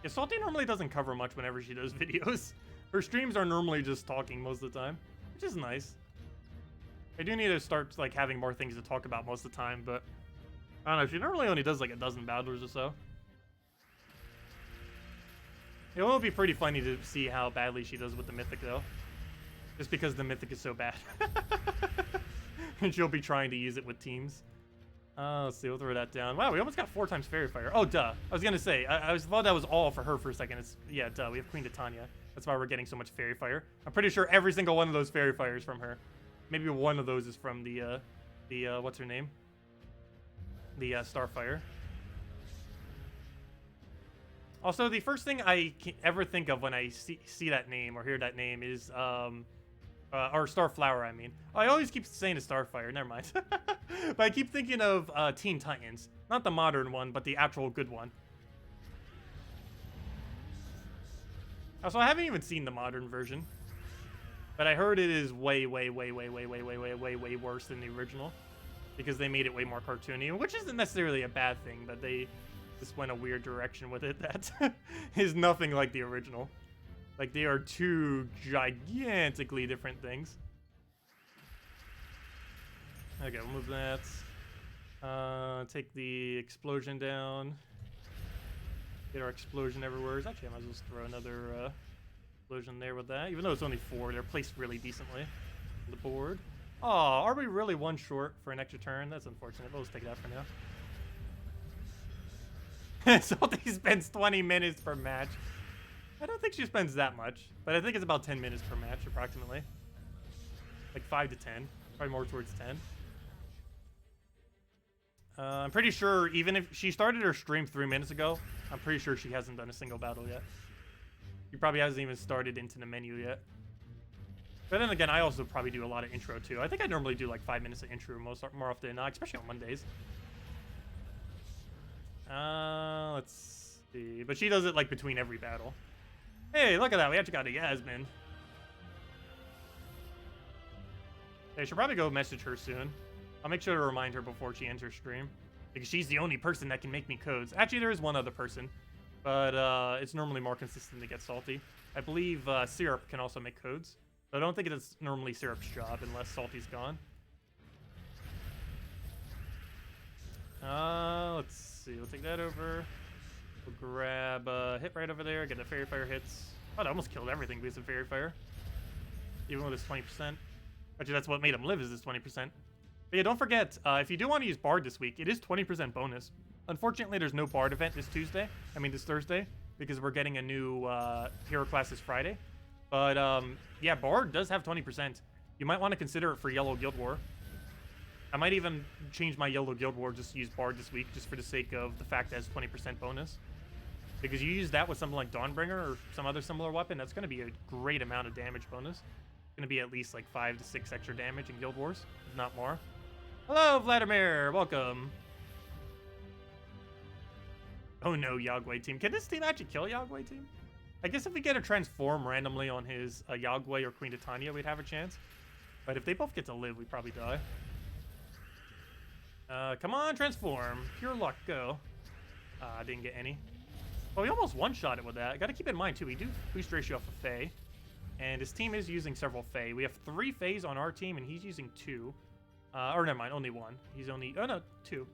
Yeah, Salty normally doesn't cover much whenever she does videos. Her streams are normally just talking most of the time, which is nice. I do need to start like having more things to talk about most of the time, but I don't know, she normally only does like a dozen battlers or so. It will be pretty funny to see how badly she does with the Mythic, though. Just because the Mythic is so bad. And she'll be trying to use it with teams. Let's see, we'll throw that down. Wow, we almost got 4 times Fairy Fire. Oh, duh. I was gonna say, I thought that was all for her for a second. It's, yeah, duh, we have Queen Titania. That's why we're getting so much Fairy Fire. I'm pretty sure every single one of those Fairy Fire is from her. Maybe one of those is from the what's her name? The Starfire. Also, the first thing I ever think of when I see that name or hear that name is, or Starflower, I mean. I always keep saying it's Starfire, never mind. But I keep thinking of Teen Titans. Not the modern one, but the actual good one. Also, I haven't even seen the modern version. But I heard it is way, way, way, way, way, way, way, way, way, way worse than the original. Because they made it way more cartoony, which isn't necessarily a bad thing, but they just went a weird direction with it that is nothing like the original. Like, they are two gigantically different things. Okay, we'll move that. Take the explosion down. Get our explosion everywhere. Actually, I might as well just throw another explosion there with that. Even though it's only 4, they're placed really decently on the board. Oh, are we really 1 short for an extra turn? That's unfortunate. We'll just take that for now. Salty spends 20 minutes per match. I don't think she spends that much, but I think it's about 10 minutes per match, approximately. Like 5 to 10. Probably more towards 10. I'm pretty sure, even if she started her stream 3 minutes ago, I'm pretty sure she hasn't done a single battle yet. She probably hasn't even started into the menu yet. But then again, I also probably do a lot of intro, too. I think I normally do like 5 minutes of intro more often than not, especially on Mondays. Let's see. But she does it like between every battle. Hey, look at that. We actually got a Yasmin. I should probably go message her soon. I'll make sure to remind her before she enters stream. Because she's the only person that can make me codes. Actually, there is one other person. But it's normally more consistent to get Salty. I believe Syrup can also make codes. But I don't think it's normally Syrup's job unless Salty's gone. Let's see. We'll take that over. We'll grab hit right over there. Get the Fairy Fire hits. Oh, that almost killed everything because of Fairy Fire. Even with his 20%. Actually, that's what made him live, is his 20%. But yeah, don't forget, if you do want to use Bard this week, it is 20% bonus. Unfortunately, there's no Bard event this Thursday, because we're getting a new hero class this Friday. But yeah, Bard does have 20%. You might want to consider it for Yellow Guild War. I might even change my Yellow Guild War just to use Bard this week, just for the sake of the fact that it has 20% bonus. Because you use that with something like Dawnbringer or some other similar weapon, that's going to be a great amount of damage bonus. It's going to be at least like 5 to 6 extra damage in Guild Wars, if not more. Hello, Vladimir. Welcome. Oh no, Yagway team. Can this team actually kill Yagway team? I guess if we get a transform randomly on his Yagway or Queen Titania, we'd have a chance. But if they both get to live, we probably die. Come on, transform. Pure luck, go. I didn't get any. Well, we almost one-shot it with that. Got to keep in mind, too, we do boost ratio off of Fae. And his team is using several Fae. We have 3 Faes on our team, and he's using 2. Or never mind, only 1. He's only... Oh, no, 2.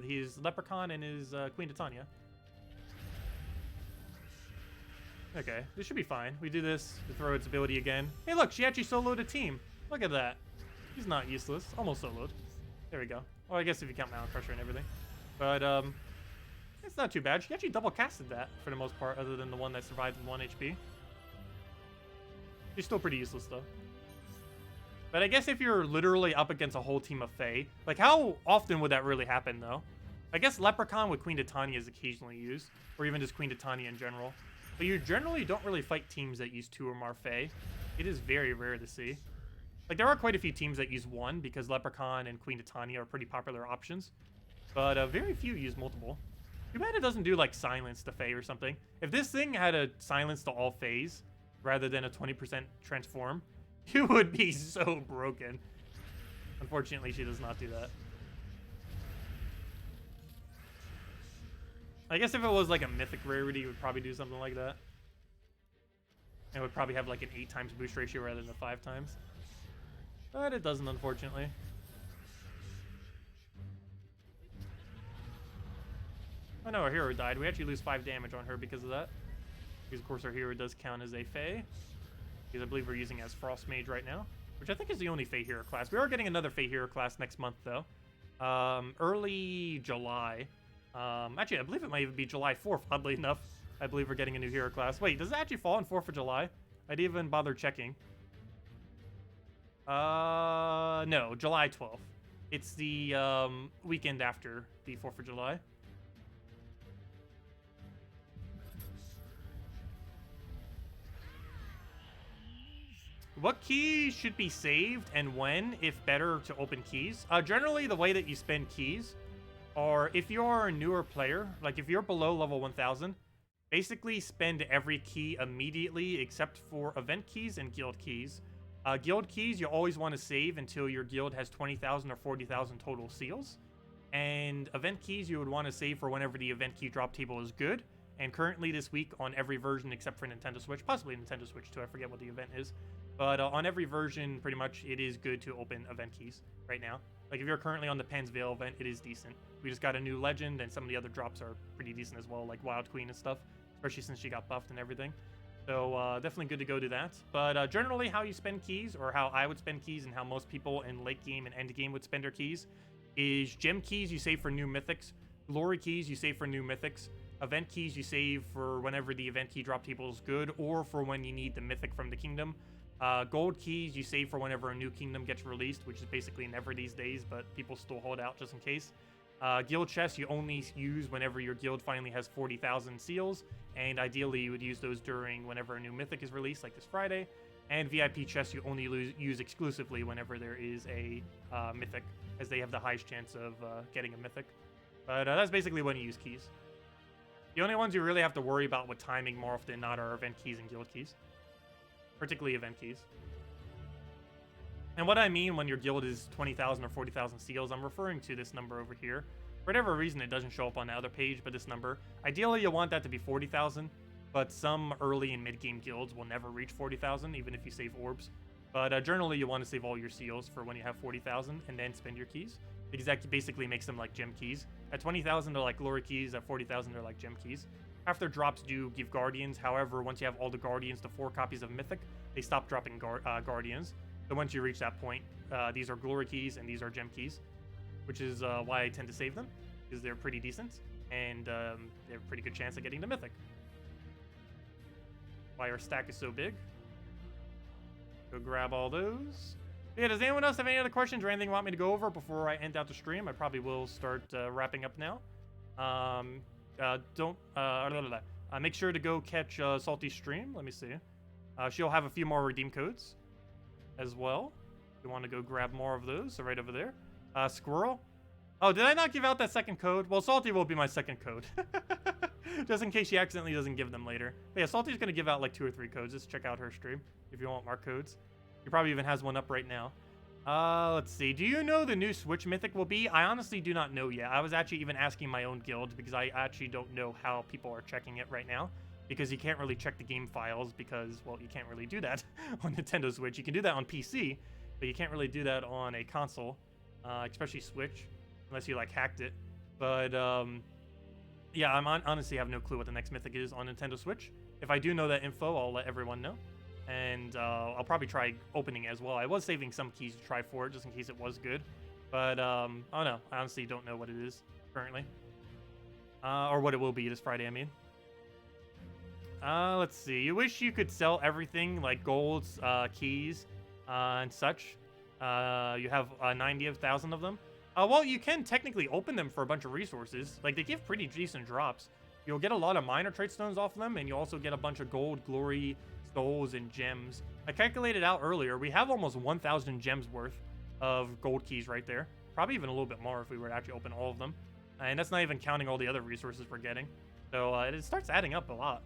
He's Leprechaun and his Queen Titania. Okay, this should be fine. We do this to throw its ability again. Hey, look, she actually soloed a team. Look at that. He's not useless. Almost soloed. There we go. Well, I guess if you count Mountain Crusher and everything. But, it's not too bad. She actually double casted that for the most part, other than the one that survived with 1 HP. She's still pretty useless, though. But I guess if you're literally up against a whole team of Fae, like, how often would that really happen, though? I guess Leprechaun with Queen Titania is occasionally used, or even just Queen Titania in general. But you generally don't really fight teams that use 2 or more Fae. It is very rare to see. Like, there are quite a few teams that use 1, because Leprechaun and Queen Titania are pretty popular options. But very few use multiple. Too bad it doesn't do, like, silence to Fae or something. If this thing had a silence to all Faes, rather than a 20% transform, you would be so broken. Unfortunately, she does not do that. I guess if it was like a mythic rarity, it would probably do something like that. It would probably have like an 8 times boost ratio rather than a 5 times. But it doesn't, unfortunately. Oh no, our hero died. We actually lose 5 damage on her because of that. Because of course our hero does count as a Fae. Because I believe we're using as Frost Mage right now, which I think is the only Fae hero class. We are getting another Fae hero class next month though. Early July. Actually, I believe it might even be July 4th, oddly enough. I believe we're getting a new hero class. Wait, does it actually fall on 4th of July? I didn't even bother checking. No, July 12th. It's the weekend after the 4th of July. What keys should be saved and when, if better, to open keys? Generally, the way that you spend keys are, if you're a newer player, like if you're below level 1000, basically spend every key immediately except for event keys and guild keys. Guild keys, you always want to save until your guild has 20,000 or 40,000 total seals. And event keys, you would want to save for whenever the event key drop table is good. And currently this week, on every version except for Nintendo Switch, possibly Nintendo Switch too, I forget what the event is. But on every version, pretty much, it is good to open event keys right now. Like, if you're currently on the Pan's Veil event, it is decent. We just got a new legend, and some of the other drops are pretty decent as well, like Wild Queen and stuff, especially since she got buffed and everything. So, definitely good to go to that. But generally, how you spend keys, or how I would spend keys, and how most people in late game and end game would spend their keys, is gem keys you save for new mythics, glory keys you save for new mythics, event keys you save for whenever the event key drop table is good, or for when you need the mythic from the kingdom. Gold keys you save for whenever a new kingdom gets released, which is basically never these days, but people still hold out just in case. Guild chests you only use whenever your guild finally has 40,000 seals, and ideally you would use those during whenever a new mythic is released, like this Friday. And VIP chests you only use exclusively whenever there is a mythic, as they have the highest chance of getting a mythic. But that's basically when you use keys. The only ones you really have to worry about with timing more often than not are event keys and guild keys. Particularly event keys. And what I mean when your guild is 20,000 or 40,000 seals, I'm referring to this number over here. For whatever reason, it doesn't show up on the other page, but this number. Ideally, you want that to be 40,000, but some early and mid-game guilds will never reach 40,000, even if you save orbs. But generally, you want to save all your seals for when you have 40,000, and then spend your keys, because that basically makes them like gem keys. At 20,000, they're like glory keys. At 40,000, they're like gem keys. After drops do give Guardians, however, once you have all the Guardians to 4 copies of Mythic, they stop dropping Guardians. So once you reach that point, these are glory keys and these are gem keys, which is why I tend to save them, because they're pretty decent and they have a pretty good chance of getting to mythic. Why our stack is so big. Go grab all those. Yeah, does anyone else have any other questions or anything you want me to go over before I end out the stream? I probably will start wrapping up now. Make sure to go catch Salty's stream. Let me see. She'll have a few more redeem codes as well. If you want to go grab more of those, so right over there. Squirrel. Oh, did I not give out that second code? Well, Salty will be my second code. Just in case she accidentally doesn't give them later. But yeah, Salty's going to give out like 2 or 3 codes. Just check out her stream if you want more codes. He probably even has one up right now. Let's see. Do you know the new Switch Mythic will be? I honestly do not know yet. I was actually even asking my own guild because I actually don't know how people are checking it right now. Because you can't really check the game files because, well, you can't really do that on Nintendo Switch. You can do that on PC, but you can't really do that on a console, especially Switch, unless you, like, hacked it. But, yeah, honestly have no clue what the next Mythic is on Nintendo Switch. If I do know that info, I'll let everyone know. And I'll probably try opening it as well. I was saving some keys to try for it, just in case it was good. But, oh no, I honestly don't know what it is currently. Or what it will be this Friday, I mean. Let's see. You wish you could sell everything, like golds, keys, and such. You have 90,000 of them. Well, you can technically open them for a bunch of resources. Like, they give pretty decent drops. You'll get a lot of minor trait stones off of them, and you also get a bunch of gold, glory, souls, and gems. I calculated out earlier. We have almost 1,000 gems worth of gold keys right there. Probably even a little bit more if we were to actually open all of them. And that's not even counting all the other resources we're getting. So it starts adding up a lot.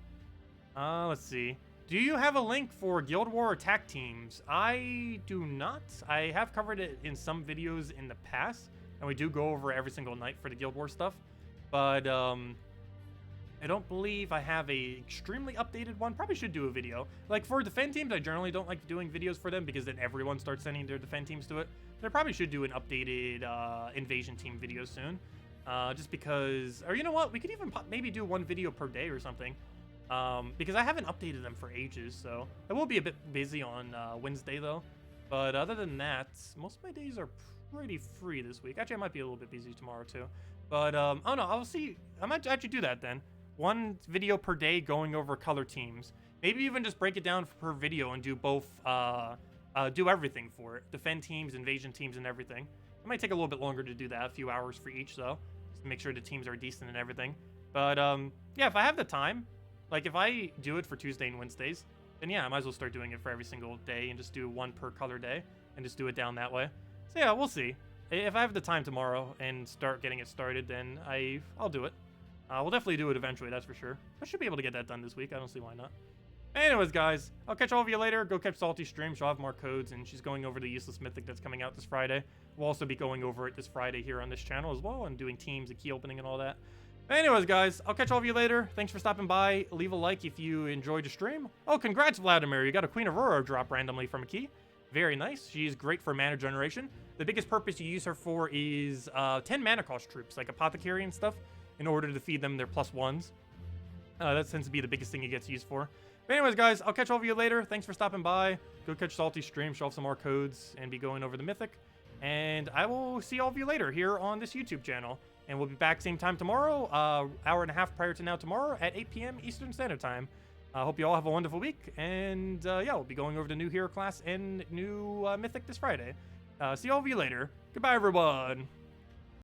Let's see. Do you have a link for Guild War attack teams? I do not. I have covered it in some videos in the past, and we do go over every single night for the Guild War stuff. But I don't believe I have a extremely updated one. Probably should do a video. Like for defend teams, I generally don't like doing videos for them because then everyone starts sending their defend teams to it. But I probably should do an updated invasion team video soon. Just because, or you know what? We could even maybe do 1 video per day or something. Because I haven't updated them for ages, so I will be a bit busy on Wednesday though. But other than that, most of my days are pretty free this week. Actually, I might be a little bit busy tomorrow too. But oh no, I'll see. I might actually do that then. 1 video per day going over color teams. Maybe even just break it down per video and do both. Do everything for it. Defend teams, invasion teams, and everything. It might take a little bit longer to do that. A few hours for each though, just to make sure the teams are decent and everything. But yeah, if I have the time. Like, if I do it for Tuesday and Wednesdays, then yeah, I might as well start doing it for every single day and just do 1 per color day and just do it down that way. So yeah, we'll see. If I have the time tomorrow and start getting it started, then I'll do it. We'll definitely do it eventually, that's for sure. I should be able to get that done this week. I don't see why not. Anyways, guys, I'll catch all of you later. Go catch Salty's stream. She'll have more codes, and she's going over the useless mythic that's coming out this Friday. We'll also be going over it this Friday here on this channel as well and doing teams and key opening and all that. Anyways, guys, I'll catch all of you later. Thanks for stopping by. Leave a like if you enjoyed the stream. Oh, congrats, Vladimir. You got a Queen Aurora drop randomly from a key. Very nice. She's great for mana generation. The biggest purpose you use her for is 10 mana cost troops, like Apothecary and stuff, in order to feed them their +1s. That tends to be the biggest thing it gets used for. But anyways, guys, I'll catch all of you later. Thanks for stopping by. Go catch Salty's stream, show off some more codes, and be going over the Mythic. And I will see all of you later here on this YouTube channel. And we'll be back same time tomorrow, hour and a half prior to now tomorrow at 8 p.m. Eastern Standard Time. I hope you all have a wonderful week. And yeah, we'll be going over the new hero class and new Mythic this Friday. See all of you later. Goodbye, everyone.